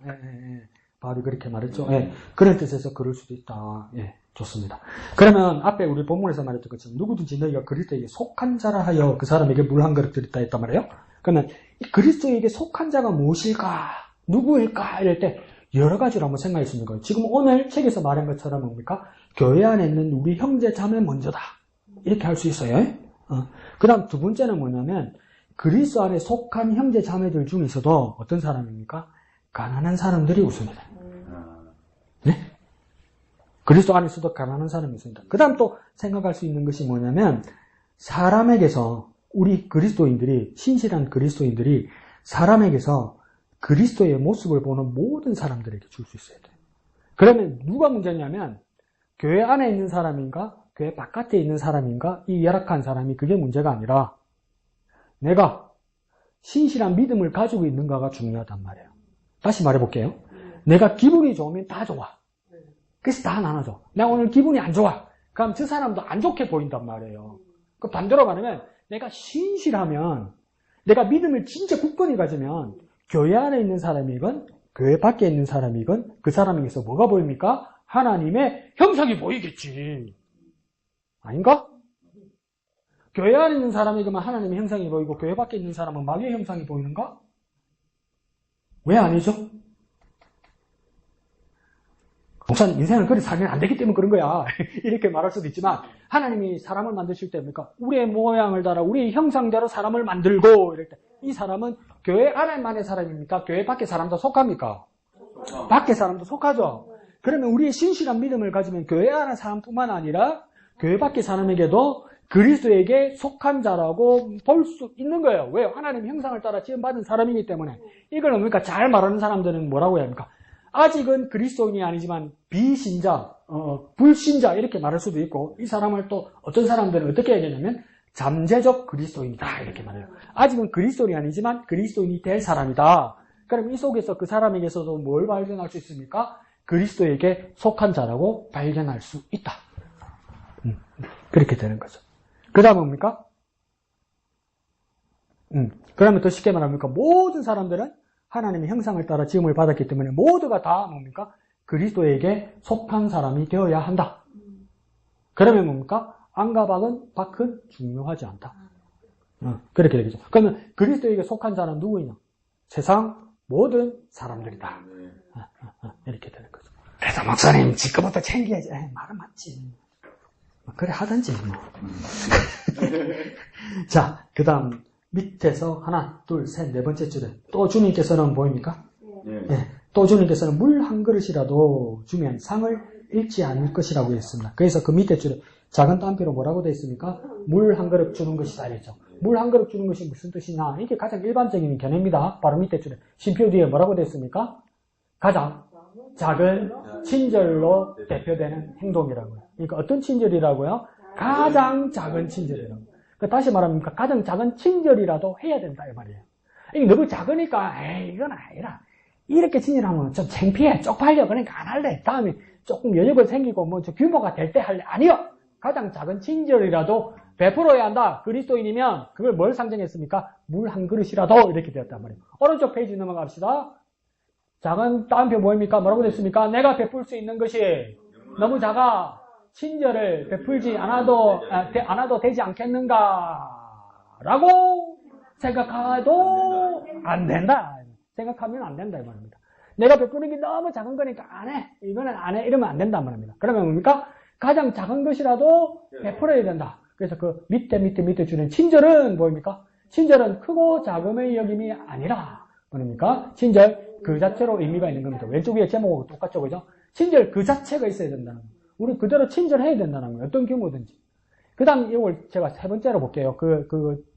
바로 그렇게 말했죠. 그런 뜻에서 그럴 수도 있다. 좋습니다. 그러면 앞에 우리 본문에서 말했던 것처럼 누구든지 너희가 그리스도에게 속한 자라 하여 그 사람에게 물 한 그릇 드렸다 했단 말이에요. 그러면 그리스도에게 속한 자가 무엇일까? 누구일까? 이럴 때 여러 가지로 한번 생각해 보는 거예요. 지금 오늘 책에서 말한 것처럼 뭡니까? 교회 안에 있는 우리 형제 자매 먼저다. 이렇게 할 수 있어요. 그 다음 두 번째는 뭐냐면 그리스도 안에 속한 형제 자매들 중에서도 어떤 사람입니까? 가난한 사람들이 우선이다. 네? 그리스도 안에서도 가난한 사람이 있습니다. 그 다음 또 생각할 수 있는 것이 뭐냐면 사람에게서 우리 그리스도인들이 신실한 그리스도인들이 사람에게서 그리스도의 모습을 보는 모든 사람들에게 줄 수 있어야 돼요. 그러면 누가 문제냐면 교회 안에 있는 사람인가 교회 바깥에 있는 사람인가 이 열악한 사람이 그게 문제가 아니라 내가 신실한 믿음을 가지고 있는가가 중요하단 말이에요. 다시 말해볼게요. 내가 기분이 좋으면 다 좋아. 그래서 다 나눠줘. 내가 오늘 기분이 안 좋아. 그럼 저 사람도 안 좋게 보인단 말이에요. 그 반대로 말하면 내가 신실하면 내가 믿음을 진짜 굳건히 가지면 교회 안에 있는 사람이건 교회 밖에 있는 사람이건 그 사람에게서 뭐가 보입니까? 하나님의 형상이 보이겠지. 아닌가? 교회 안에 있는 사람에게만 하나님의 형상이 보이고 교회 밖에 있는 사람은 마귀의 형상이 보이는가? 왜 아니죠? 목사님 인생은 그렇게 살면 안 되기 때문에 그런 거야. 이렇게 말할 수도 있지만 하나님이 사람을 만드실 때 뭡니까? 우리의 모양을 따라 우리의 형상대로 사람을 만들고 이럴 때 이 사람은 교회 안에만의 사람입니까? 교회 밖의 사람도 속합니까? 밖의 사람도 속하죠. 그러면 우리의 신실한 믿음을 가지면 교회 안의 사람뿐만 아니라 교회 밖의 사람에게도 그리스도에게 속한 자라고 볼 수 있는 거예요. 왜요? 하나님의 형상을 따라 지음받은 사람이기 때문에. 이걸 그러니까 잘 말하는 사람들은 뭐라고 해야 합니까? 아직은 그리스도인이 아니지만 비신자, 불신자 이렇게 말할 수도 있고 이 사람을 또 어떤 사람들은 어떻게 얘기하냐면 잠재적 그리스도인이다. 이렇게 말해요. 아직은 그리스도인이 아니지만 그리스도인이 될 사람이다. 그럼 이 속에서 그 사람에게서도 뭘 발견할 수 있습니까? 그리스도에게 속한 자라고 발견할 수 있다. 그렇게 되는 거죠. 그 다음 뭡니까? 그러면 더 쉽게 말합니까? 모든 사람들은 하나님의 형상을 따라 지음을 받았기 때문에 모두가 다 뭡니까? 그리스도에게 속한 사람이 되어야 한다. 그러면 뭡니까? 안과 밖은 중요하지 않다. 그렇게 되겠죠. 그러면 그리스도에게 속한 자는 누구이냐? 세상 모든 사람들이다. 이렇게 되는 거죠. 그래서 목사님 지금부터 챙겨야지. 말은 맞지. 그래 하든지 뭐. 자, 그 다음 밑에서 하나, 둘, 셋, 네 번째 줄에 또 주님께서는 보입니까? 네. 또 주님께서는 물 한 그릇이라도 주면 상을 잃지 않을 것이라고 했습니다. 그래서 그 밑에 줄에 작은 따옴표로 뭐라고 되어 있습니까? 물 한 그릇 주는 것이다 했죠. 물 한 그릇 주는 것이 무슨 뜻이냐? 이게 가장 일반적인 견해입니다. 바로 밑에 줄에 쉼표 뒤에 뭐라고 되어 있습니까? 가장 작은 친절로 대표되는 행동이라고요. 그러니까 어떤 친절이라고요? 가장 작은 친절이라고. 그러니까 다시 말하면 가장 작은 친절이라도 해야 된다 이 말이에요. 이게 너무 작으니까 이건 아니라 이렇게 친절하면 좀 창피해, 쪽팔려. 그러니까 안 할래. 다음에 조금 여유가 생기고 뭐 규모가 될 때 할래. 아니요. 가장 작은 친절이라도 베풀어야 한다. 그리스도인이면 그걸 뭘 상징했습니까? 물 한 그릇이라도 이렇게 되었단 말이에요. 오른쪽 페이지 넘어갑시다. 작은 따옴표 뭐입니까? 뭐라고 됐습니까? 내가 베풀 수 있는 것이 너무 작아. 친절을 베풀지 않아도 되지 않겠는가? 라고 생각해도 안 된다. 생각하면 안 된다 이 말입니다. 내가 베푸는 게 너무 작은 거니까 안 해. 이거는 안 해. 이러면 안 된다 말입니다. 그러면 뭡니까? 가장 작은 것이라도 베풀어야 된다. 그래서 그 밑에 주는 친절은 뭐입니까? 친절은 크고 작음의 여김이 아니라 뭐입니까? 친절 그 자체로 의미가 있는 겁니다. 왼쪽 위에 제목하고 똑같죠, 그죠? 친절 그 자체가 있어야 된다는 거예요. 우리 그대로 친절해야 된다는 거예요. 어떤 규모든지. 그 다음 이걸 제가 세 번째로 볼게요.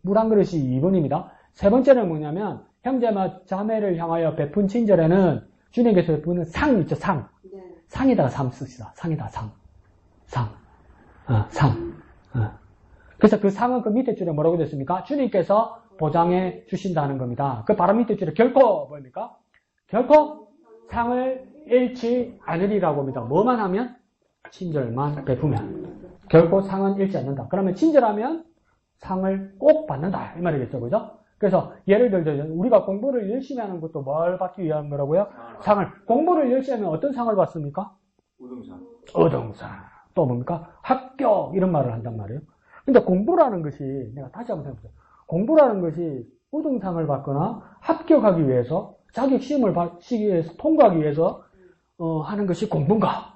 물 한 그릇이 2번입니다. 세 번째는 뭐냐면 형제나 자매를 향하여 베푼 친절에는 주님께서 베푸는 상 있죠, 상. 상에다가 삼 씁시다. 상에다가 상. 그래서 그 상은 그 밑에 줄에 뭐라고 됐습니까? 주님께서 보장해 주신다는 겁니다. 그 바로 밑에 줄에 결코 뭡니까? 결코 상을 잃지 않으리라고 합니다. 뭐만 하면? 친절만 베푸면. 결코 상은 잃지 않는다. 그러면 친절하면 상을 꼭 받는다. 이 말이겠죠, 그죠? 그래서 예를 들자면 우리가 공부를 열심히 하는 것도 뭘 받기 위한 거라고요? 상을. 공부를 열심히 하면 어떤 상을 받습니까? 우등상. 또 뭡니까? 합격 이런 말을 한단 말이에요. 근데 공부라는 것이 내가 다시 한번 해보세요. 공부라는 것이 우등상을 받거나 합격하기 위해서 자격 시험을 받기 위해서 통과하기 위해서 하는 것이 공부인가?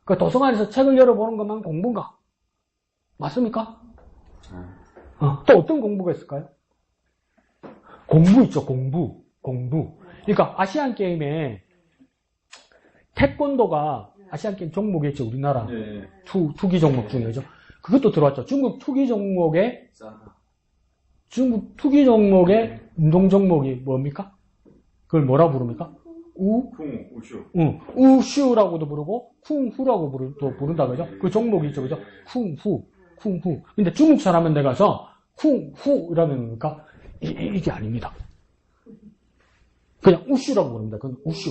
그 도서관에서 책을 열어보는 것만 공부인가? 맞습니까? 또 어떤 공부가 있을까요? 공부 있죠, 공부. 그러니까 아시안 게임에 태권도가 아시안 게임 종목이 있죠, 우리나라. 네. 투기 종목 중에죠. 그것도 들어왔죠. 중국 투기 종목의 운동 종목이 뭡니까? 그걸 뭐라고 부릅니까? 우슈. 우슈라고도 부르고 쿵후라고 부른다 그죠? 그 종목이 있죠, 그죠? 쿵후. 근데 중국 사람은 내가서 쿵후 이라면 뭡니까? 이게 아닙니다. 그냥 우슈라고 부릅니다. 그건 우슈.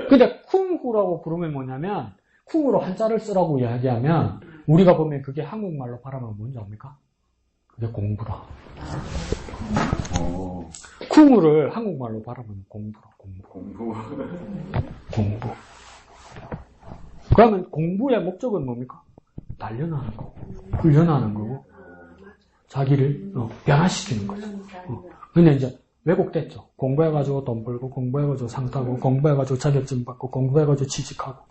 근데 쿵후라고 부르면 뭐냐면 쿵으로 한자를 쓰라고 이야기하면 우리가 보면 그게 한국말로 발음하면 뭔지 압니까? 그게 공부라. 쿵우를 한국말로 발음하면 공부라. 공부. 그러면 공부의 목적은 뭡니까? 단련하는 거고, 훈련하는 거고, 자기를 변화시키는 거죠. 근데 이제 왜곡됐죠. 공부해가지고 돈 벌고, 공부해가지고 상 타고, 공부해가지고 자격증 받고, 공부해가지고 취직하고,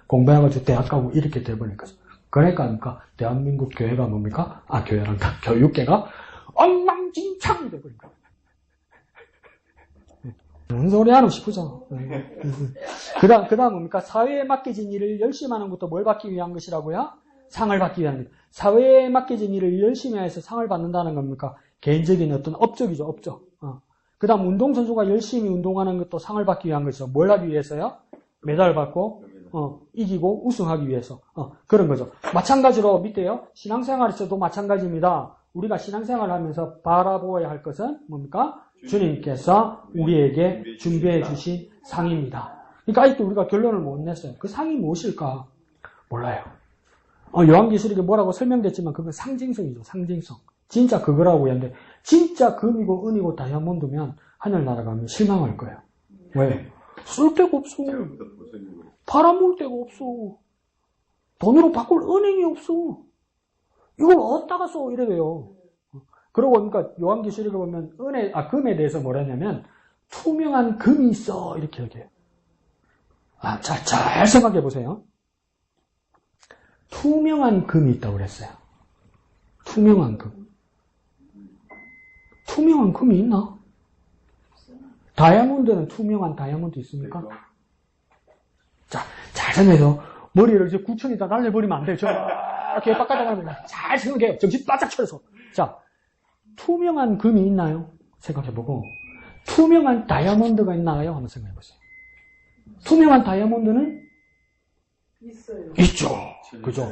공부해가지고 대학 가고 이렇게 돼버린 거죠. 그러니까 대한민국 교회가 뭡니까? 교회란다. 교육계가 엉망진창이 돼버린 거예요. 뭔 소리 하고 싶으죠. 그 다음 뭡니까? 사회에 맡겨진 일을 열심히 하는 것도 뭘 받기 위한 것이라고요? 상을 받기 위한 것. 사회에 맡겨진 일을 열심히 해서 상을 받는다는 겁니까? 개인적인 어떤 업적이죠, 업적. 그 다음 운동선수가 열심히 운동하는 것도 상을 받기 위한 것이죠. 뭘 하기 위해서요? 메달 받고 이기고 우승하기 위해서. 그런 거죠. 마찬가지로 밑에요. 신앙생활에서도 마찬가지입니다. 우리가 신앙생활을 하면서 바라보아야 할 것은 뭡니까? 주님께서 우리에게 준비해 주신 상입니다. 그러니까 아직도 우리가 결론을 못 냈어요. 그 상이 무엇일까? 몰라요. 요한계시록에 뭐라고 설명됐지만 그건 상징성이죠. 상징성. 진짜 그거라고 했는데 진짜 금이고 은이고 다이아몬드면 하늘나라 가면 실망할 거예요. 왜? 쓸 데가 없어. 팔아먹을 데가 없어. 돈으로 바꿀 은행이 없어. 이걸 어디다가 써? 이래 돼요. 그러고 그러니까 요한계시록에 보면 금에 대해서 뭐라냐면 투명한 금이 있어. 이렇게 얘기해요. 잘 생각해 보세요. 투명한 금이 있다고 그랬어요. 투명한 금. 투명한 금이 있나? 다이아몬드는 투명한 다이아몬드 있습니까? 자, 잘 생각해서 머리를 이제 구천에다 날려버리면 안 돼요. 이렇게 바깥에 잘 생각해요. 정신 바짝 차려서. 자, 투명한 금이 있나요? 생각해보고 투명한 다이아몬드가 있나요? 한번 생각해보세요. 투명한 다이아몬드는 있어요. 있죠. 그죠?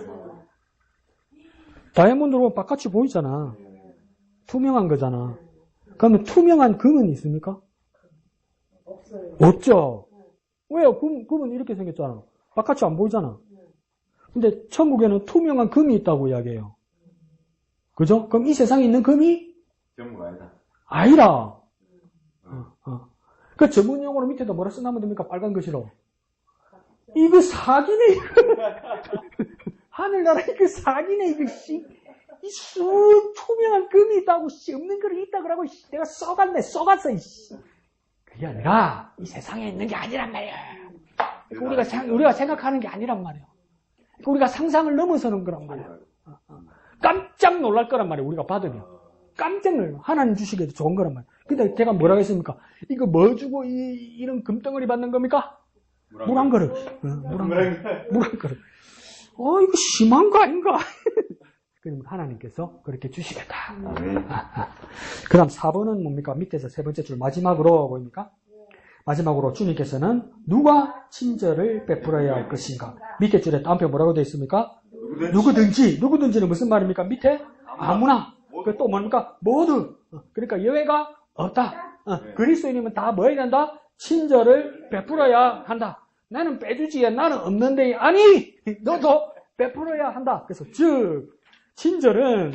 다이아몬드로 바깥이 보이잖아. 투명한 거잖아. 그러면 투명한 금은 있습니까? 없어요. 없죠. 왜요? 금은 이렇게 생겼잖아. 바깥이 안 보이잖아. 근데 천국에는 투명한 금이 있다고 이야기해요. 그죠? 그럼 이 세상에 있는 금이? 전부가 아니다. 아니라. 그 전문 용어로 밑에다 뭐라 써놓으면 됩니까? 빨간 글씨로. 이거 사기네, 이거. 하늘나라 이거 사기네, 이거, 씨. 이 투명한 금이 있다고, 씨. 없는 거 있다 그러고, 씨. 내가 썩었어, 씨. 그게 아니라, 이 세상에 있는 게 아니란 말이야. 우리가 생각하는 게 아니란 말이야. 우리가 상상을 넘어서는 거란 말이야. 깜짝 놀랄 거란 말이야, 우리가 받으면. 깜짝 놀라. 하나님 주시기에도 좋은 거란 말이야. 근데 제가 뭐라고 했습니까? 이거 뭐 주고 이런 금덩어리 받는 겁니까? 물 한 그릇. 물 한 그릇. 이거 심한 거 아닌가? 그럼 하나님께서 그렇게 주시겠다. 그 다음 4번은 뭡니까? 밑에서 세 번째 줄 마지막으로 보입니까? 마지막으로 주님께서는 누가 친절을 베풀어야 할 것인가? 밑에 줄에 다음표 뭐라고 되어 있습니까? 누구든지는 무슨 말입니까? 밑에 아무나. 그 또 뭡니까? 모두. 그러니까 예외가 없다. 그리스도인이면 다 뭐 해야 된다? 친절을 베풀어야 한다. 나는 빼주지. 나는 없는데. 아니! 너도 베풀어야 한다. 그래서 즉 친절은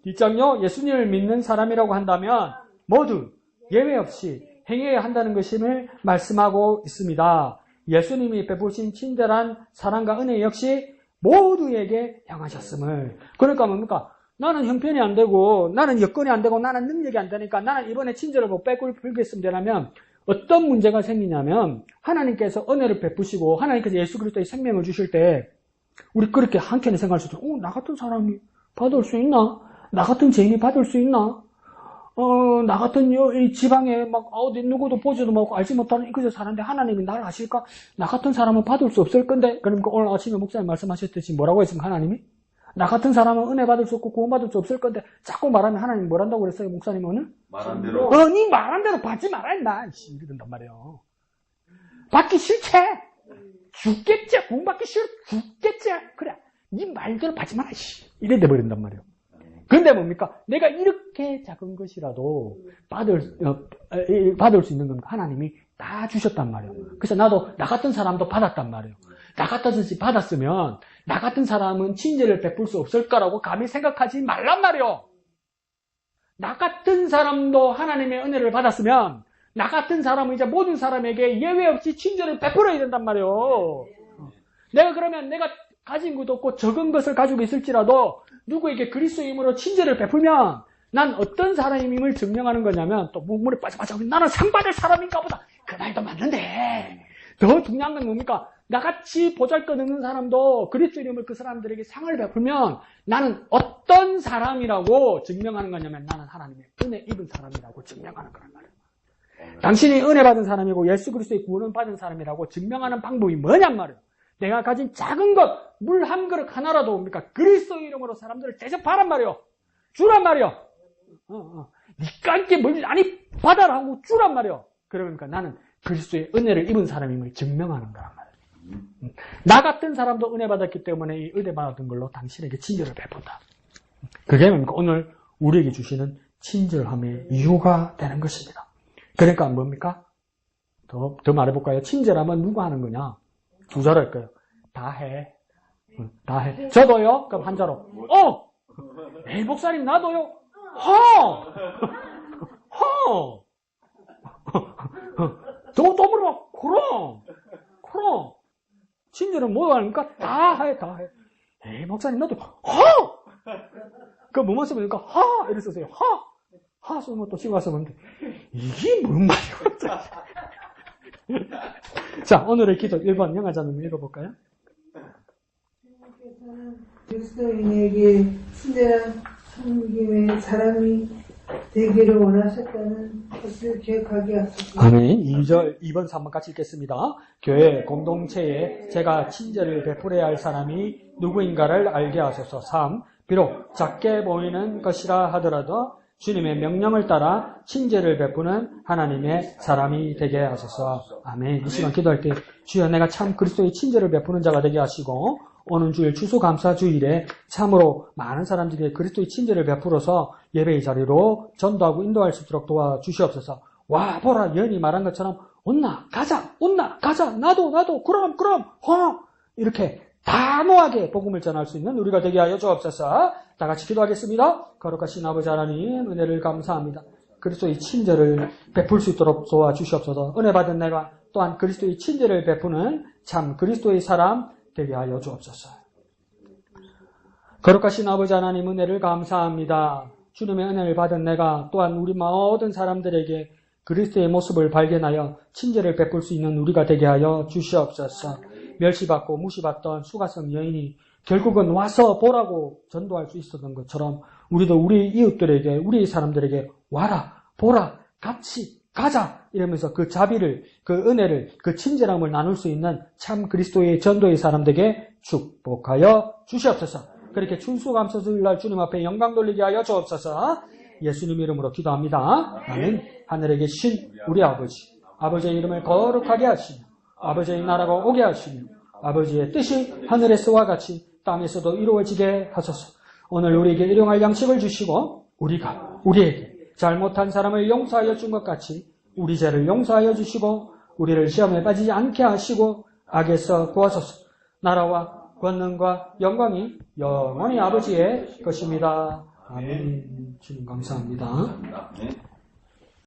뒷장요 예수님을 믿는 사람이라고 한다면 모두 예외 없이 행해야 한다는 것임을 말씀하고 있습니다. 예수님이 베푸신 친절한 사랑과 은혜 역시 모두에게 향하셨음을. 그러니까 뭡니까? 나는 형편이 안 되고 나는 여건이 안 되고 나는 능력이 안 되니까 나는 이번에 친절을 못 베풀겠으면 되냐면 어떤 문제가 생기냐면 하나님께서 은혜를 베푸시고 하나님께서 예수 그리스도의 생명을 주실 때 우리 그렇게 한켠에 생각할 수도 있고 나 같은 사람이 받을 수 있나? 나 같은 죄인이 받을 수 있나? 나 같은 이 지방에 막 어디 누구도 보지도 못하고 알지 못하는 그저 사는데 하나님이 나를 아실까? 나 같은 사람은 받을 수 없을 건데. 그러니까 오늘 아침에 목사님 말씀하셨듯이 뭐라고 했습니까? 하나님이? 나 같은 사람은 은혜 받을 수 없고 구원받을 수 없을 건데 자꾸 말하면 하나님 뭘 한다고 그랬어요? 목사님 오늘? 말한 대로. 니 말한 대로 받지 말아야 인마. 이러던단 말이에요. 받기 싫지? 죽겠지? 구원받기 싫어? 죽겠지? 그래. 니 말대로 받지 마라. 이래 돼버린단 말이에요. 근데 뭡니까? 내가 이렇게 작은 것이라도 받을 수 있는 건 하나님이 다 주셨단 말이에요. 그래서 나도 나 같은 사람도 받았단 말이에요. 나 같은 사람이 받았으면 나 같은 사람은 친절을 베풀 수 없을까라고 감히 생각하지 말란 말이에요. 나 같은 사람도 하나님의 은혜를 받았으면 나 같은 사람은 이제 모든 사람에게 예외 없이 친절을 베풀어야 된단 말이에요. 내가 그러면 내가 가진 것도 없고 적은 것을 가지고 있을지라도 누구에게 그리스도의 힘으로 친절을 베풀면 난 어떤 사람임을 증명하는 거냐면 또 물에 빠져빠져 나는 상 받을 사람인가 보다. 그 말도 맞는데 더 중요한 건 뭡니까? 나같이 보잘것없는 사람도 그리스도의 힘을 그 사람들에게 상을 베풀면 나는 어떤 사람이라고 증명하는 거냐면 나는 하나님의 은혜 입은 사람이라고 증명하는 거란 말이에요. 당신이 은혜 받은 사람이고 예수 그리스도의 구원을 받은 사람이라고 증명하는 방법이 뭐냔 말이에요. 내가 가진 작은 것, 물 한 그릇 하나라도 뭡니까? 그리스도의 이름으로 사람들을 대접하란 말이요. 주란 말이요. 니까 함께 뭘, 아니, 받아라 하고 주란 말이요. 그러니까 나는 그리스도의 은혜를 입은 사람임을 증명하는 거란 말이에요. 나 같은 사람도 은혜 받았기 때문에 이 은혜 받았던 걸로 당신에게 친절을 베푼다. 그게 뭡니까? 오늘 우리에게 주시는 친절함의 이유가 되는 것입니다. 그러니까 뭡니까? 더 말해볼까요? 친절함은 누가 하는 거냐? 두 자로 할 거예요. 다 해. 다 해. 저도요? 그럼 한 자로. 에이, 목사님, 나도요? 또 물어봐. 그럼. 친절은 뭐 하니까? 다 해. 에이, 목사님, 나도, 뭐만 쓰면 되니까, 이렇게 쓰세요. 쓰면 또 지금 와서 보는데, 이게 뭔 말이야? 자, 오늘의 기도 1번 영화자님 읽어볼까요? 그리스도인에게 친절한 섬김의 사람이 되기를 원하셨다는 것을 기억하게 하소서. 아멘. 2번, 3번 같이 읽겠습니다. 교회 공동체에 제가 친절을 베풀어야 할 사람이 누구인가를 알게 하소서. 3. 비록 작게 보이는 것이라 하더라도 주님의 명령을 따라 친절을 베푸는 하나님의 사람이 되게 하소서. 아멘. 이 시간 기도할 때 주여 내가 참 그리스도의 친절을 베푸는 자가 되게 하시고 오는 주일 추수감사주일에 참으로 많은 사람들이 그리스도의 친절을 베풀어서 예배의 자리로 전도하고 인도할 수 있도록 도와주시옵소서. 와 보라 예언이 말한 것처럼 온나 가자 나도 그럼 이렇게 단호하게 복음을 전할 수 있는 우리가 되게 하여 주옵소서. 다 같이 기도하겠습니다. 거룩하신 아버지 하나님 은혜를 감사합니다. 그리스도의 친절을 베풀 수 있도록 도와주시옵소서. 은혜 받은 내가 또한 그리스도의 친절을 베푸는 참 그리스도의 사람 되게 하여 주옵소서. 거룩하신 아버지 하나님 은혜를 감사합니다. 주님의 은혜를 받은 내가 또한 우리 모든 사람들에게 그리스도의 모습을 발견하여 친절을 베풀 수 있는 우리가 되게 하여 주시옵소서. 멸시받고 무시받던 수가성 여인이 결국은 와서 보라고 전도할 수 있었던 것처럼 우리도 우리 이웃들에게 우리 사람들에게 와라 보라 같이 가자 이러면서 그 자비를 그 은혜를 그 친절함을 나눌 수 있는 참 그리스도의 전도의 사람들에게 축복하여 주시옵소서. 그렇게 춘수감사주일 날 주님 앞에 영광 돌리게 하여 주옵소서. 예수님 이름으로 기도합니다. 아멘. 하늘에 계신 우리 아버지의 이름을 거룩하게 하시며 아버지의 나라가 오게 하시며 아버지의 뜻이 하늘에서와 같이 땅에서도 이루어지게 하소서. 오늘 우리에게 일용할 양식을 주시고 우리가 우리에게 잘못한 사람을 용서하여 준 것 같이 우리 죄를 용서하여 주시고 우리를 시험에 빠지지 않게 하시고 악에서 구하소서. 나라와 권능과 영광이 영원히 아버지의 것입니다. 아멘. 주님 감사합니다.